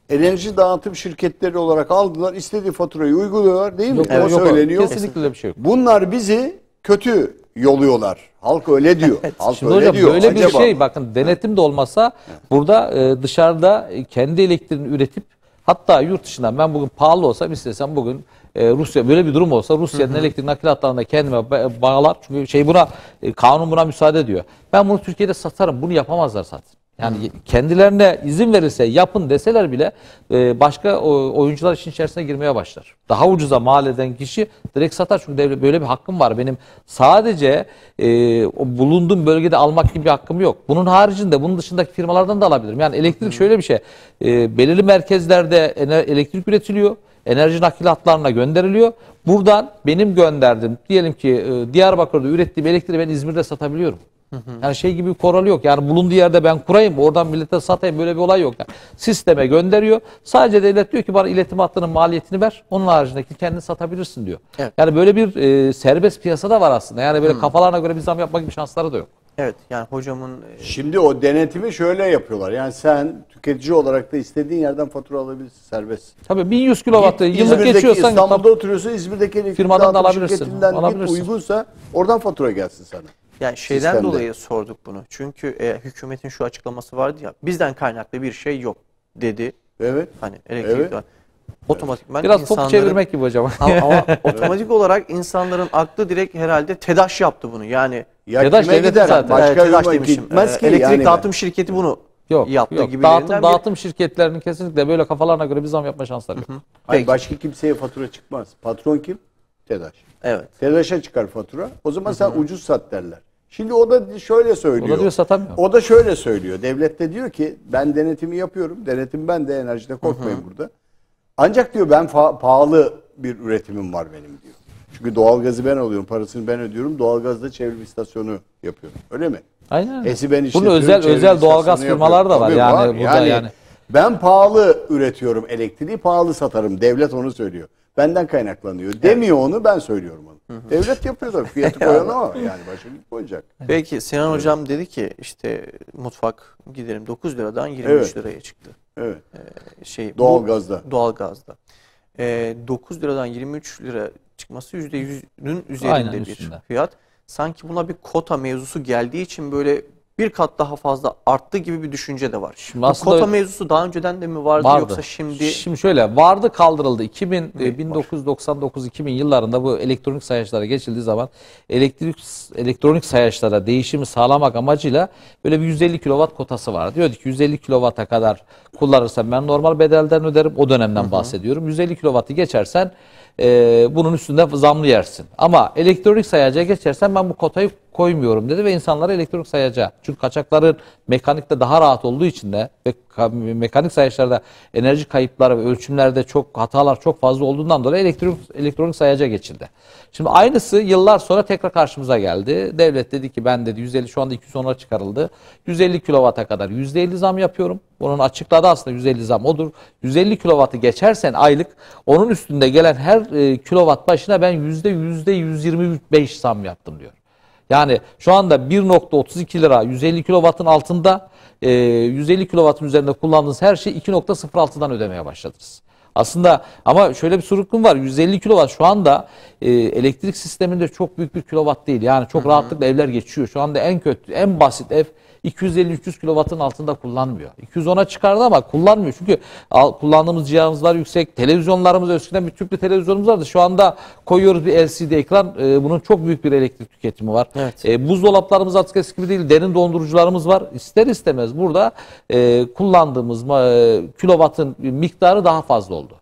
enerji dağıtım şirketleri olarak aldılar. İstediği faturayı uyguluyorlar, değil mi? O söyleniyor. Kesinlikle öyle bir şey yok. Bunlar bizi kötü yoluyorlar. Halk öyle diyor. Halk Şimdi öyle hocam, diyor. böyle bir şey, bakın denetim de olmasa burada dışarıda kendi elektriğini üretip, hatta yurt dışından ben bugün pahalı olsam istesem bugün Rusya, böyle bir durum olsa Rusya'nın elektrik nakil hatlarında kendime bağlar. Çünkü buna kanun buna müsaade ediyor. Ben bunu Türkiye'de satarım. Bunu yapamazlar zaten. Yani kendilerine izin verirse, yapın deseler bile başka oyuncular işin içerisine girmeye başlar. Daha ucuza mal eden kişi direkt satar. Çünkü devlet, böyle bir hakkım var. Benim sadece o bulunduğum bölgede almak gibi bir hakkım yok. Bunun haricinde, bunun dışındaki firmalardan da alabilirim. Yani elektrik şöyle bir şey. Belirli merkezlerde elektrik üretiliyor. Enerji nakil hatlarına gönderiliyor. Buradan benim gönderdiğim, diyelim ki Diyarbakır'da ürettiğim elektriği ben İzmir'de satabiliyorum. Yani şey gibi bir kuralı yok. Yani bulunduğu yerde ben kurayım, oradan millete satayım, böyle bir olay yok. Yani sisteme gönderiyor. Sadece devlet diyor ki bana iletim hattının maliyetini ver. Onun haricindeki kendini satabilirsin diyor. Evet. Yani böyle bir serbest piyasa da var aslında. Yani böyle kafalarına göre bir zam yapma gibi şansları da yok. Evet, yani hocamın Şimdi o denetimi şöyle yapıyorlar. Yani sen tüketici olarak da istediğin yerden fatura alabilirsin, serbest. Tabii 1100 kilowattı yıllık İzmir'deki, geçiyorsan İstanbul'da oturuyorsun, İzmir'deki elektrik Firmadan da dağıtım alabilirsin, şirketinden git, alabilirsin. uygunsa oradan fatura gelsin sana. yani şeyden Sistemde. dolayı sorduk bunu. Çünkü hükümetin şu açıklaması vardı ya, bizden kaynaklı bir şey yok dedi. Evet. Hani elektrik Evet. otomatikman biraz topu insanların- çevirmek gibi hocam. ama otomatik olarak insanların aklı direkt herhalde TEDAŞ yaptı bunu. Yani Ya TEDAŞ kime devleti gider? zaten. Başka TEDAŞ bir demişim. gitmez ki. Elektrik yani. dağıtım şirketi bunu Yok, yaptığı yok. gibilerinden Dağıtım şirketlerinin kesinlikle böyle kafalarına göre bir zam yapma şansları yok. Hayır, Peki. başka kimseye fatura çıkmaz. Patron kim? TEDAŞ. Evet. TEDAŞ'a çıkar fatura. O zaman sen ucuz sat derler. Şimdi o da şöyle O söylüyor. da diyor satamıyor. O da şöyle söylüyor. Devlet de diyor ki ben denetimi yapıyorum. Denetim ben de, enerjide korkmayın burada. Ancak diyor ben pahalı bir üretimim var benim diyor. Çünkü doğalgazı ben alıyorum, parasını ben ödüyorum. Doğalgazda çevrim istasyonu yapıyorum. Öyle mi? Aynen. HES'i ben Bunun işletiyorum. özel çevrim özel doğalgaz istasyonu firmalar da var. yapıyorum. Yani Tabii burada yani. ben pahalı üretiyorum elektriği, pahalı satarım. Devlet onu söylüyor. Benden kaynaklanıyor. Demiyor onu, ben söylüyorum onu. Devlet yapıyor da fiyatı koyan ama yani başka kim koyacak? Peki Sinan Hocam dedi ki işte mutfak giderim 9 liradan 23 Evet. liraya çıktı. Evet. Şey, Doğalgazda. Doğalgazda. 9 liradan 23 lira çıkması %100'ün üzerinde Aynen bir üstünde. fiyat. Sanki buna bir kota mevzusu geldiği için böyle bir kat daha fazla arttı gibi bir düşünce de var. Şimdi Bu aslında kota mevzusu daha önceden de mi vardı, vardı. yoksa şimdi? Şimdi şöyle vardı, kaldırıldı. 1999-2000 yıllarında bu elektronik sayaçlara geçildiği zaman elektronik sayaçlara değişimi sağlamak amacıyla böyle bir 150 kilowatt kotası vardı. Diyorduk ki 150 kilowatta kadar kullanırsam ben normal bedelden öderim. O dönemden bahsediyorum. 150 kilowattı geçersen bunun üstünde zamlı yersin. Ama elektronik sayaca geçersen ben bu kotayı koymuyorum dedi ve insanlara elektronik sayaca. Çünkü kaçakların mekanikte daha rahat olduğu için de ve mekanik sayaçlarda enerji kayıpları ve ölçümlerde çok hatalar çok fazla olduğundan dolayı elektronik sayaca geçildi. Şimdi aynısı yıllar sonra tekrar karşımıza geldi. Devlet dedi ki ben dedi 150, şu anda 210'a çıkarıldı. 150 kilovata kadar %50 zam yapıyorum. Bunun açıkladığı aslında 150 zam odur. 150 kilovatı geçersen aylık onun üstünde gelen her kilovat başına ben %125 zam yaptım diyor. Yani şu anda 1.32 lira 150 kilovatın altında 150 kilovatın üzerinde kullandığınız her şeyi 2.06'dan ödemeye başladınız. Aslında ama şöyle bir sorun var. 150 kilovat şu anda elektrik sisteminde çok büyük bir kilovat değil. Yani çok rahatlıkla evler geçiyor. Şu anda en kötü, en basit ev 250-300 kilovatın altında kullanmıyor. 210'a çıkardı ama kullanmıyor. Çünkü kullandığımız cihazlar yüksek. Televizyonlarımız, eskiden bir tüplü televizyonumuz vardı. Şu anda koyuyoruz bir LCD ekran. Bunun çok büyük bir elektrik tüketimi var. Evet. Buzdolaplarımız artık eski gibi değil. Derin dondurucularımız var. İster istemez burada kullandığımız kilovatın miktarı daha fazla oldu.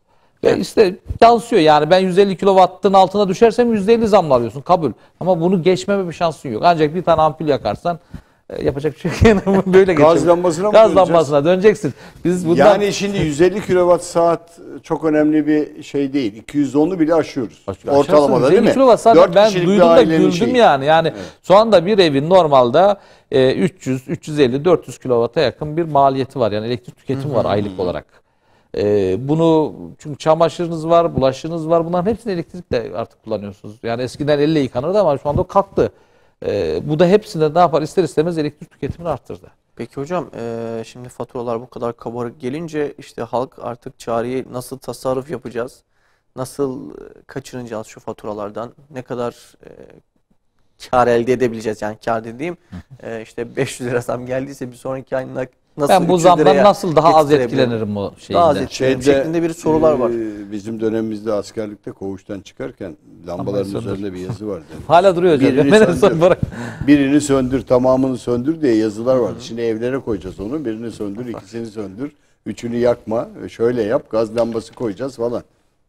Ve işte yansıyor yani ben 150 kilowattın altına düşersem %50 zamla alıyorsun, kabul. Ama bunu geçmeme bir şansın yok. Ancak bir tane ampul yakarsan yapacak bir şey yok. Böyle Gaz geçiyor. lambasına mı Gaz döneceğiz? lambasına döneceksin. Biz bundan Yani şimdi 150 kilowatt saat çok önemli bir şey değil. 210'u bile aşıyoruz. Ortalamada değil mi? 150 kilowatt zaten 4 ben kişilik bir duydum da ailenin güldüm şeyi. yani. Yani şu anda bir evin normalde 300, 350, 400 kilovata yakın bir maliyeti var. Yani elektrik tüketimi var aylık olarak. Bunu çünkü çamaşırınız var, bulaşığınız var. Bunların hepsini elektrikle artık kullanıyorsunuz. Yani eskiden elle yıkanırdı ama şu anda o kalktı. Bu da hepsinde ne yapar? İster istemez elektrik tüketimini arttırdı. Peki hocam, şimdi faturalar bu kadar kabarık gelince işte halk artık çareyi nasıl tasarruf yapacağız? Nasıl kaçınacağız şu faturalardan? Ne kadar kar elde edebileceğiz? Yani kar dediğim işte 500 lira zam geldiyse bir sonraki ay nasıl Ben bu 300 zamdan liraya nasıl daha az getirebilirim? etkilenirim o Daha az şeyinde. etkilenirim şeklinde bir sorular var. Bizim dönemimizde askerlikte koğuştan çıkarken lambaların söndür. üzerinde bir yazı vardı. Hala duruyor hocam. Birini Ben en söndür. son bırak. Birini söndür, tamamını söndür diye yazılar vardı. Şimdi evlere koyacağız onu. Birini söndür, ikisini söndür, üçünü yakma, şöyle yap, gaz lambası koyacağız falan.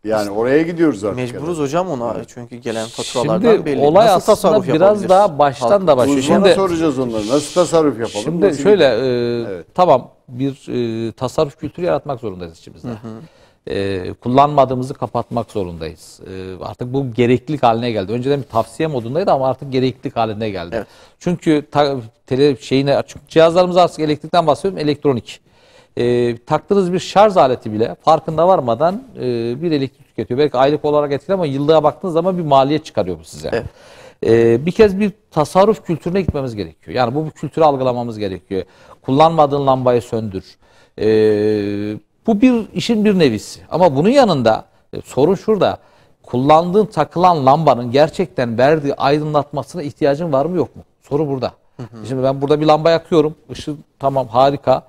Yani oraya gidiyoruz artık. Mecburuz hocam ona, çünkü gelen faturalardan Şimdi belli. olay Nasıl aslında tasarruf biraz yapabiliriz? daha baştan Halk- da başlıyor. Uzmana Şimdi soracağız onları. Nasıl tasarruf yapalım? Şimdi Nasıl şöyle gidelim? Evet. tamam bir tasarruf kültürü yaratmak zorundayız içimizde. kullanmadığımızı kapatmak zorundayız. Artık bu gereklilik haline geldi. Önceden bir tavsiye modundaydı ama artık gereklilik haline geldi. Evet. Çünkü cihazlarımız artık elektrikten bahsediyorum, elektronik. Taktığınız bir şarj aleti bile farkında varmadan bir elektrik tüketiyor. Belki aylık olarak etkili ama yıllığa baktığınız zaman bir maliyet çıkarıyor bu size. Evet. Bir kez bir tasarruf kültürüne gitmemiz gerekiyor. Yani bu kültürü algılamamız gerekiyor. Kullanmadığın lambayı söndür. Bu bir işin bir nevisi. Ama bunun yanında sorun şurada. Kullandığın takılan lambanın gerçekten verdiği aydınlatmasına ihtiyacın var mı yok mu? Soru burada. Şimdi ben burada bir lamba yakıyorum. Işık tamam harika.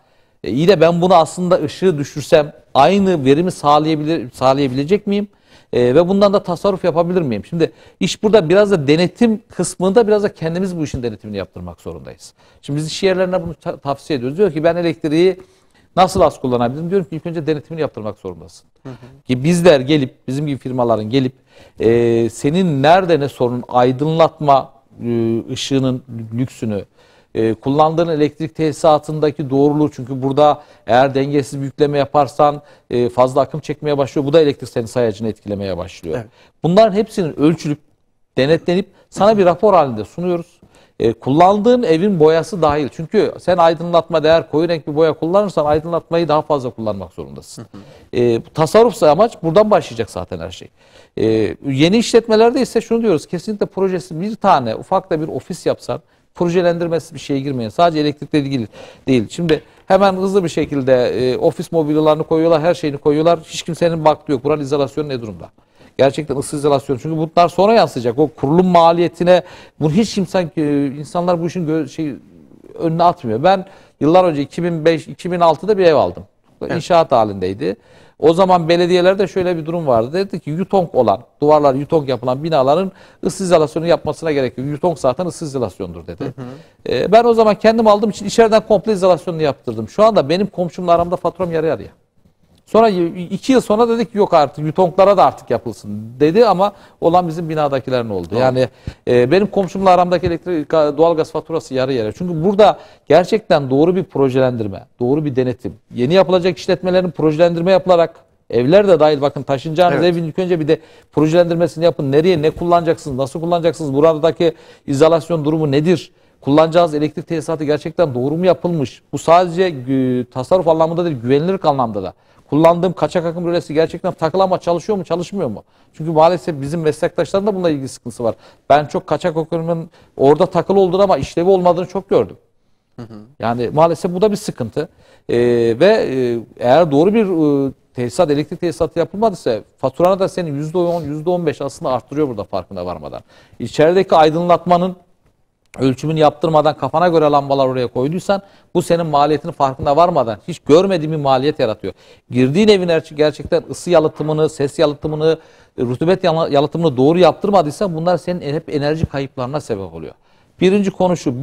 İyi de ben bunu aslında ışığı düşürsem aynı verimi sağlayabilecek miyim? Ve bundan da tasarruf yapabilir miyim? Şimdi iş burada biraz da denetim kısmında biraz da kendimiz bu işin denetimini yaptırmak zorundayız. Şimdi biz iş yerlerine bunu tavsiye ediyoruz. Diyor ki ben elektriği nasıl az kullanabilirim? Diyorum ki ilk önce denetimini yaptırmak zorundasın. Ki bizler gelip, bizim gibi firmaların gelip senin nerede ne sorun aydınlatma ışığının lüksünü, kullandığın elektrik tesisatındaki doğruluğu, çünkü burada eğer dengesiz bir yükleme yaparsan fazla akım çekmeye başlıyor. Bu da elektrik senin sayacını etkilemeye başlıyor. Evet. Bunların hepsinin ölçülüp, denetlenip sana bir rapor halinde sunuyoruz. Kullandığın evin boyası dahil. Çünkü sen aydınlatma değer koyu renk bir boya kullanırsan aydınlatmayı daha fazla kullanmak zorundasın. Tasarrufsa amaç buradan başlayacak zaten her şey. Yeni işletmelerde ise şunu diyoruz. Kesinlikle projesi bir tane ufak da bir ofis yapsan projelendirmesi bir şeye girmeyin. Sadece elektrikle ilgili değil. Şimdi hemen hızlı bir şekilde ofis mobilyalarını koyuyorlar, her şeyini koyuyorlar. Hiç kimsenin baktığı yok. Buranın izolasyonu ne durumda? Gerçekten ısı izolasyonu. Çünkü bunlar sonra yansıyacak. O kurulum maliyetine bunu hiç insanlar bu işin önüne atmıyor. Ben yıllar önce 2005-2006'da bir ev aldım. Evet. İnşaat halindeydi. O zaman belediyelerde şöyle bir durum vardı. Dedi ki yutong olan, duvarlar yutong yapılan binaların ısı izolasyonu yapmasına gerek yok. Yutong zaten ısı izolasyondur dedi. Ben o zaman kendim aldığım için içeriden komple izolasyonunu yaptırdım. Şu anda benim komşumla aramda faturam yarı yarıya. Sonra 2 yıl sonra dedik yok artık yutonglara da artık yapılsın dedi ama olan bizim binadakilerin oldu. Yani benim komşumla aramdaki elektrik doğalgaz faturası yarı yarıya. Çünkü burada gerçekten doğru bir projelendirme, doğru bir denetim, yeni yapılacak işletmelerin projelendirme yapılarak evler de dahil bakın taşınacağınız evin ilk önce bir de projelendirmesini yapın. Nereye ne kullanacaksınız, nasıl kullanacaksınız, buradaki izolasyon durumu nedir? Kullanacağınız elektrik tesisatı gerçekten doğru mu yapılmış? Bu sadece tasarruf anlamında değil, güvenilirlik anlamda da. Kullandığım kaçak akım rölesi gerçekten takılı ama çalışıyor mu, çalışmıyor mu? Çünkü maalesef bizim meslektaşların da bununla ilgili sıkıntısı var. Ben çok kaçak akımın orada takılı olduğunu ama işlevi olmadığını çok gördüm. Yani maalesef bu da bir sıkıntı. Eğer doğru bir elektrik tesisatı yapılmadıysa faturana da senin %10, %15 aslında arttırıyor burada farkına varmadan. İçerideki aydınlatmanın ölçümünü yaptırmadan kafana göre lambalar oraya koyduysan bu senin maliyetinin farkında varmadan hiç görmediğin bir maliyet yaratıyor. Girdiğin evin gerçekten ısı yalıtımını, ses yalıtımını, rutubet yalıtımını doğru yaptırmadıysan bunlar senin hep enerji kayıplarına sebep oluyor. Birinci konu şu,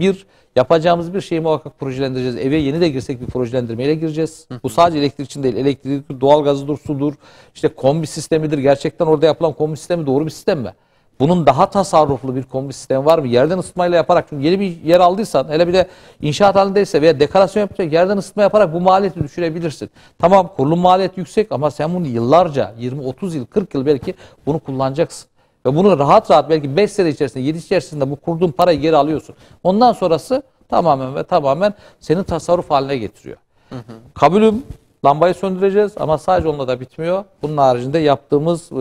yapacağımız bir şeyi muhakkak projelendireceğiz. Eve yeni de girsek bir projelendirmeyle gireceğiz. Bu sadece elektrik için değil, elektrik, doğalgazıdır, sudur, işte kombi sistemidir. Gerçekten orada yapılan kombi sistemi doğru bir sistem mi? Bunun daha tasarruflu bir kombi sistemi var mı? Yerden ısıtmayla yaparak, çünkü yeni bir yer aldıysan, hele bir de inşaat halindeyse veya dekorasyon yapacak yerden ısıtma yaparak bu maliyeti düşürebilirsin. Tamam kurulum maliyeti yüksek ama sen bunu yıllarca, 20-30 yıl, 40 yıl belki bunu kullanacaksın. Ve bunu rahat rahat belki 5 sene içerisinde, 7 içerisinde bu kurduğun parayı geri alıyorsun. Ondan sonrası tamamen senin tasarruf haline getiriyor. Kabulüm. Lambayı söndüreceğiz ama sadece onunla da bitmiyor. Bunun haricinde yaptığımız,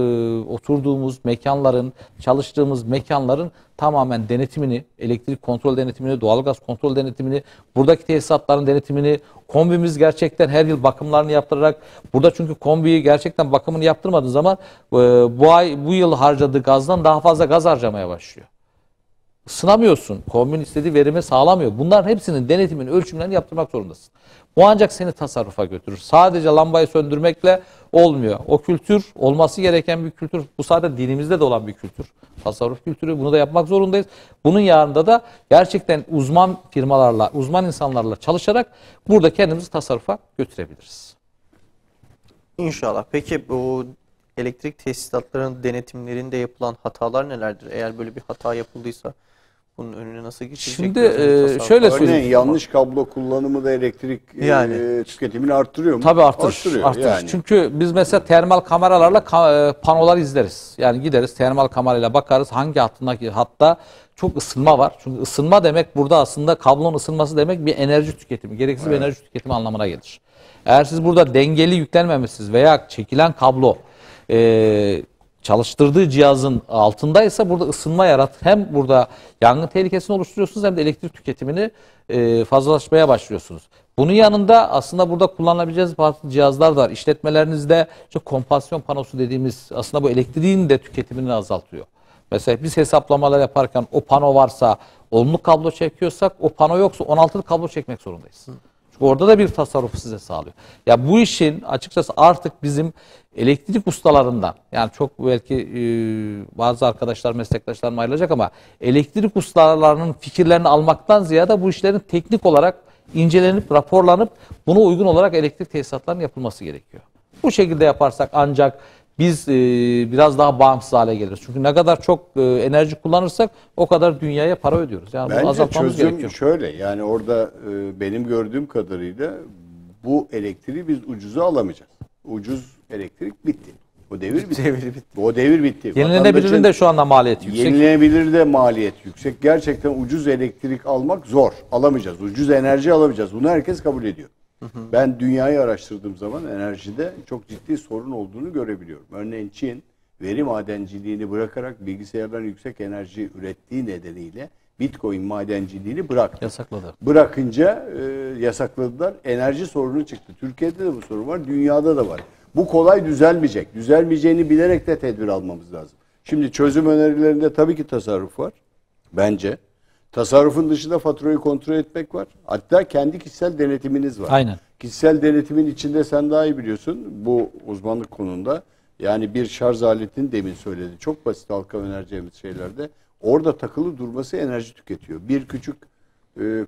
oturduğumuz mekanların, çalıştığımız mekanların tamamen denetimini, elektrik kontrol denetimini, doğalgaz kontrol denetimini, buradaki tesisatların denetimini, kombimiz gerçekten her yıl bakımlarını yaptırarak, burada çünkü kombiyi gerçekten bakımını yaptırmadığın zaman bu yıl harcadığı gazdan daha fazla gaz harcamaya başlıyor. Sınamıyorsun. Kombin istediği verimi sağlamıyor. Bunların hepsinin denetimini, ölçümlerini yaptırmak zorundasın. Bu ancak seni tasarrufa götürür. Sadece lambayı söndürmekle olmuyor. O kültür olması gereken bir kültür. Bu sadece dinimizde de olan bir kültür. Tasarruf kültürü. Bunu da yapmak zorundayız. Bunun yanında da gerçekten uzman firmalarla, uzman insanlarla çalışarak burada kendimizi tasarrufa götürebiliriz. İnşallah. Peki bu elektrik tesisatlarının denetimlerinde yapılan hatalar nelerdir? Eğer böyle bir hata yapıldıysa Bunun önüne nasıl geçilecek? Şimdi Biraz önce tasarruf şöyle var. söyleyeyim. Örneğin yanlış kablo kullanımı da elektrik Yani. tüketimini arttırıyor mu? Tabii artırır. Arttırıyor Artırır. yani. Çünkü biz mesela termal kameralarla panolar izleriz. Yani gideriz termal kamerayla bakarız hangi hatta çok ısınma var. Çünkü ısınma demek burada aslında kablonun ısınması demek bir enerji tüketimi, gereksiz bir enerji tüketimi anlamına gelir. Eğer siz burada dengeli yüklenmemişsiniz veya çekilen kablo çalıştırdığı cihazın altındaysa burada ısınma yaratır. Hem burada yangın tehlikesini oluşturuyorsunuz hem de elektrik tüketimini fazlalaşmaya başlıyorsunuz. Bunun yanında aslında burada kullanabileceğiniz farklı cihazlar da var. İşletmelerinizde işte kompasyon panosu dediğimiz aslında bu elektriğin de tüketimini azaltıyor. Mesela biz hesaplamalar yaparken o pano varsa 10'luk kablo çekiyorsak o pano yoksa 16'lık kablo çekmek zorundayız. Çünkü orada da bir tasarrufu size sağlıyor. Ya bu işin açıkçası artık bizim elektrik ustalarından, yani çok belki bazı arkadaşlar, meslektaşlarım ayrılacak ama elektrik ustalarının fikirlerini almaktan ziyade bu işlerin teknik olarak incelenip, raporlanıp buna uygun olarak elektrik tesisatlarının yapılması gerekiyor. Bu şekilde yaparsak ancak biz biraz daha bağımsız hale geliriz. Çünkü ne kadar çok enerji kullanırsak o kadar dünyaya para ödüyoruz. Yani bunu Bence azaltmamız çözüm gerekiyor. şöyle, yani orada benim gördüğüm kadarıyla bu elektriği biz ucuza alamayacağız. Ucuz elektrik bitti. O devir bitti. O devir bitti. Yenilenebilirin de şu anda maliyeti yüksek. Yenilenebilir de maliyet yüksek. Gerçekten ucuz elektrik almak zor. Alamayacağız. Ucuz enerji alamayacağız. Bunu herkes kabul ediyor. Ben dünyayı araştırdığım zaman enerjide çok ciddi sorun olduğunu görebiliyorum. Örneğin Çin veri madenciliğini bırakarak bilgisayarların yüksek enerji ürettiği nedeniyle Bitcoin madenciliğini bıraktı. Yasakladı. Bırakınca yasakladılar. Enerji sorunu çıktı. Türkiye'de de bu sorun var. Dünyada da var. Bu kolay düzelmeyecek. Düzelmeyeceğini bilerek de tedbir almamız lazım. Şimdi çözüm önerilerinde tabii ki tasarruf var. Bence. Tasarrufun dışında faturayı kontrol etmek var. Hatta kendi kişisel denetiminiz var. Aynen. Kişisel denetimin içinde sen daha iyi biliyorsun bu uzmanlık konunda. Yani bir şarj aletinin demin söyledi. Çok basit halka önereceğimiz şeylerde. Orada takılı durması enerji tüketiyor. Bir küçük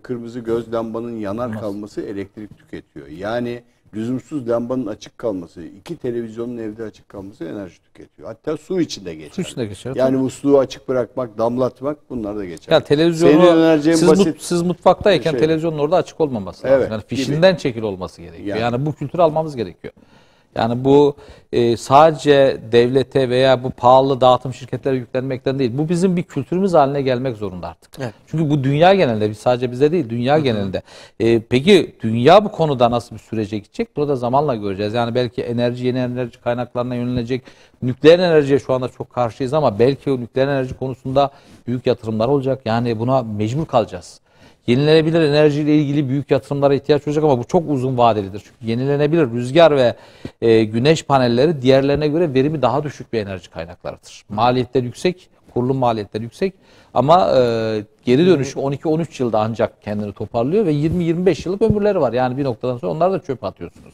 kırmızı göz lambanın yanar kalması elektrik tüketiyor. Yani lüzumsuz lambanın açık kalması, 2 televizyonun evde açık kalması enerji tüketiyor. Hatta su içinde geçer. Su içinde geçer. Yani musluğu açık bırakmak, damlatmak bunlar da geçer. Ya televizyonu Senin önereceğin siz mutfaktayken şey. televizyonun orada açık olmaması lazım. Evet, Yani fişinden çekil olması gerekiyor. Yani. Yani bu kültürü almamız gerekiyor. Yani bu sadece devlete veya bu pahalı dağıtım şirketlere yüklenmekten değil. Bu bizim bir kültürümüz haline gelmek zorunda artık. Evet. Çünkü bu dünya genelinde, sadece bize değil, dünya genelinde. Peki dünya bu konuda nasıl bir sürece gidecek? Bunu da zamanla göreceğiz. Yani belki yeni enerji kaynaklarına yönelecek. Nükleer enerjiye şu anda çok karşıyız ama belki o nükleer enerji konusunda büyük yatırımlar olacak. Yani buna mecbur kalacağız. Yenilenebilir enerjiyle ilgili büyük yatırımlara ihtiyaç olacak ama bu çok uzun vadelidir. Çünkü yenilenebilir rüzgar ve güneş panelleri diğerlerine göre verimi daha düşük bir enerji kaynaklarıdır. Maliyetler yüksek, kurulum maliyetleri yüksek ama geri dönüşü 12-13 yılda ancak kendini toparlıyor ve 20-25 yıllık ömürleri var. Yani bir noktadan sonra onları da çöpe atıyorsunuz.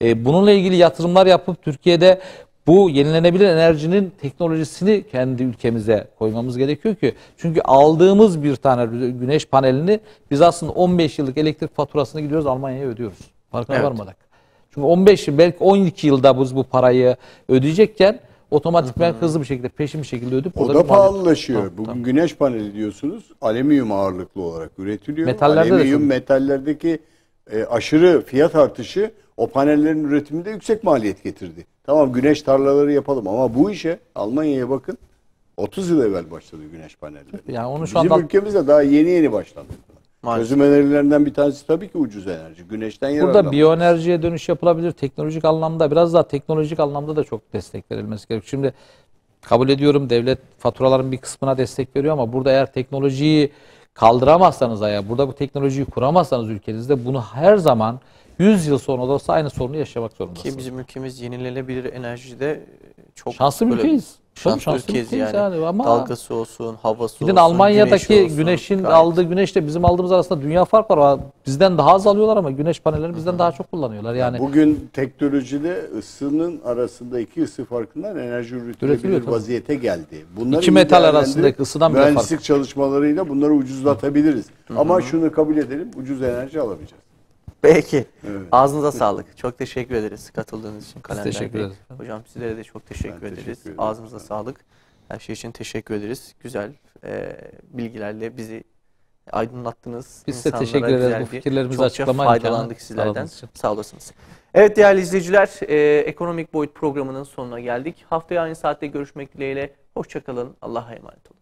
Bununla ilgili yatırımlar yapıp Türkiye'de bu yenilenebilir enerjinin teknolojisini kendi ülkemize koymamız gerekiyor ki çünkü aldığımız bir tane güneş panelini biz aslında 15 yıllık elektrik faturasını gidiyoruz Almanya'ya ödüyoruz. Farkına varmadık. Çünkü 15 yıl belki 12 yılda biz bu parayı ödeyecekken otomatikman hızlı bir şekilde peşin bir şekilde ödüp o da pahalılaşıyor. Bugün güneş paneli diyorsunuz alüminyum ağırlıklı olarak üretiliyor. Metallerde alüminyum metallerdeki aşırı fiyat artışı o panellerin üretiminde yüksek maliyet getirdi. Tamam güneş tarlaları yapalım ama bu işe Almanya'ya bakın 30 yıl evvel başladı güneş panelleri. Yani onu şu Bizim anda ülkemizde daha yeni başladı. Maalesef. Çözüm önerilerinden bir tanesi tabii ki ucuz enerji. Güneşten yararlanmak. burada biyoenerjiye dönüş yapılabilir teknolojik anlamda biraz daha teknolojik anlamda da çok destek verilmesi gerekiyor. Şimdi kabul ediyorum devlet faturaların bir kısmına destek veriyor ama burada eğer teknolojiyi kaldıramazsanız burada bu teknolojiyi kuramazsanız ülkenizde bunu her zaman 100 yıl sonra da olsa aynı sorunu yaşamak zorundasınız. Ki bizim ülkemiz yenilenebilir enerjide çok Şanslı bir böyle ülkeyiz. Şanslı Ülkeyiz ülkeyiz yani. ama Dalgası olsun, havası gidin olsun, Almanya'daki güneşi olsun. güneşin Gayet. aldığı güneşle bizim aldığımız arasında dünya fark var. Bizden daha az alıyorlar ama güneş panellerini bizden daha çok kullanıyorlar. Yani bugün teknolojide ısının arasında 2 ısı farkından enerji üretilebilir Üretiliyor, vaziyete geldi. Bunları İki iyi metal değerlendirip arasındaki ısıdan bile fark. mühendislik çalışmalarıyla bunları ucuzlatabiliriz. Ama şunu kabul edelim, ucuz enerji alamayacağız. Peki. Evet. Ağzınıza sağlık. Çok teşekkür ederiz katıldığınız için Kalender teşekkür Bey. ederiz. Hocam sizlere de çok teşekkür Ben ederiz. teşekkür ederim. Ağzınıza sağlık. Her şey için teşekkür ederiz. Güzel bilgilerle bizi aydınlattınız. Biz de İnsanlara teşekkür ederiz güzel bu bir- fikirlerimizi çokça açıklama faydalandık imkanı sizlerden. sağladığınız için. Sağ olasınız. Evet değerli izleyiciler, Ekonomik Boyut programının sonuna geldik. Haftaya aynı saatte görüşmek dileğiyle. Hoşça kalın. Allah'a emanet olun.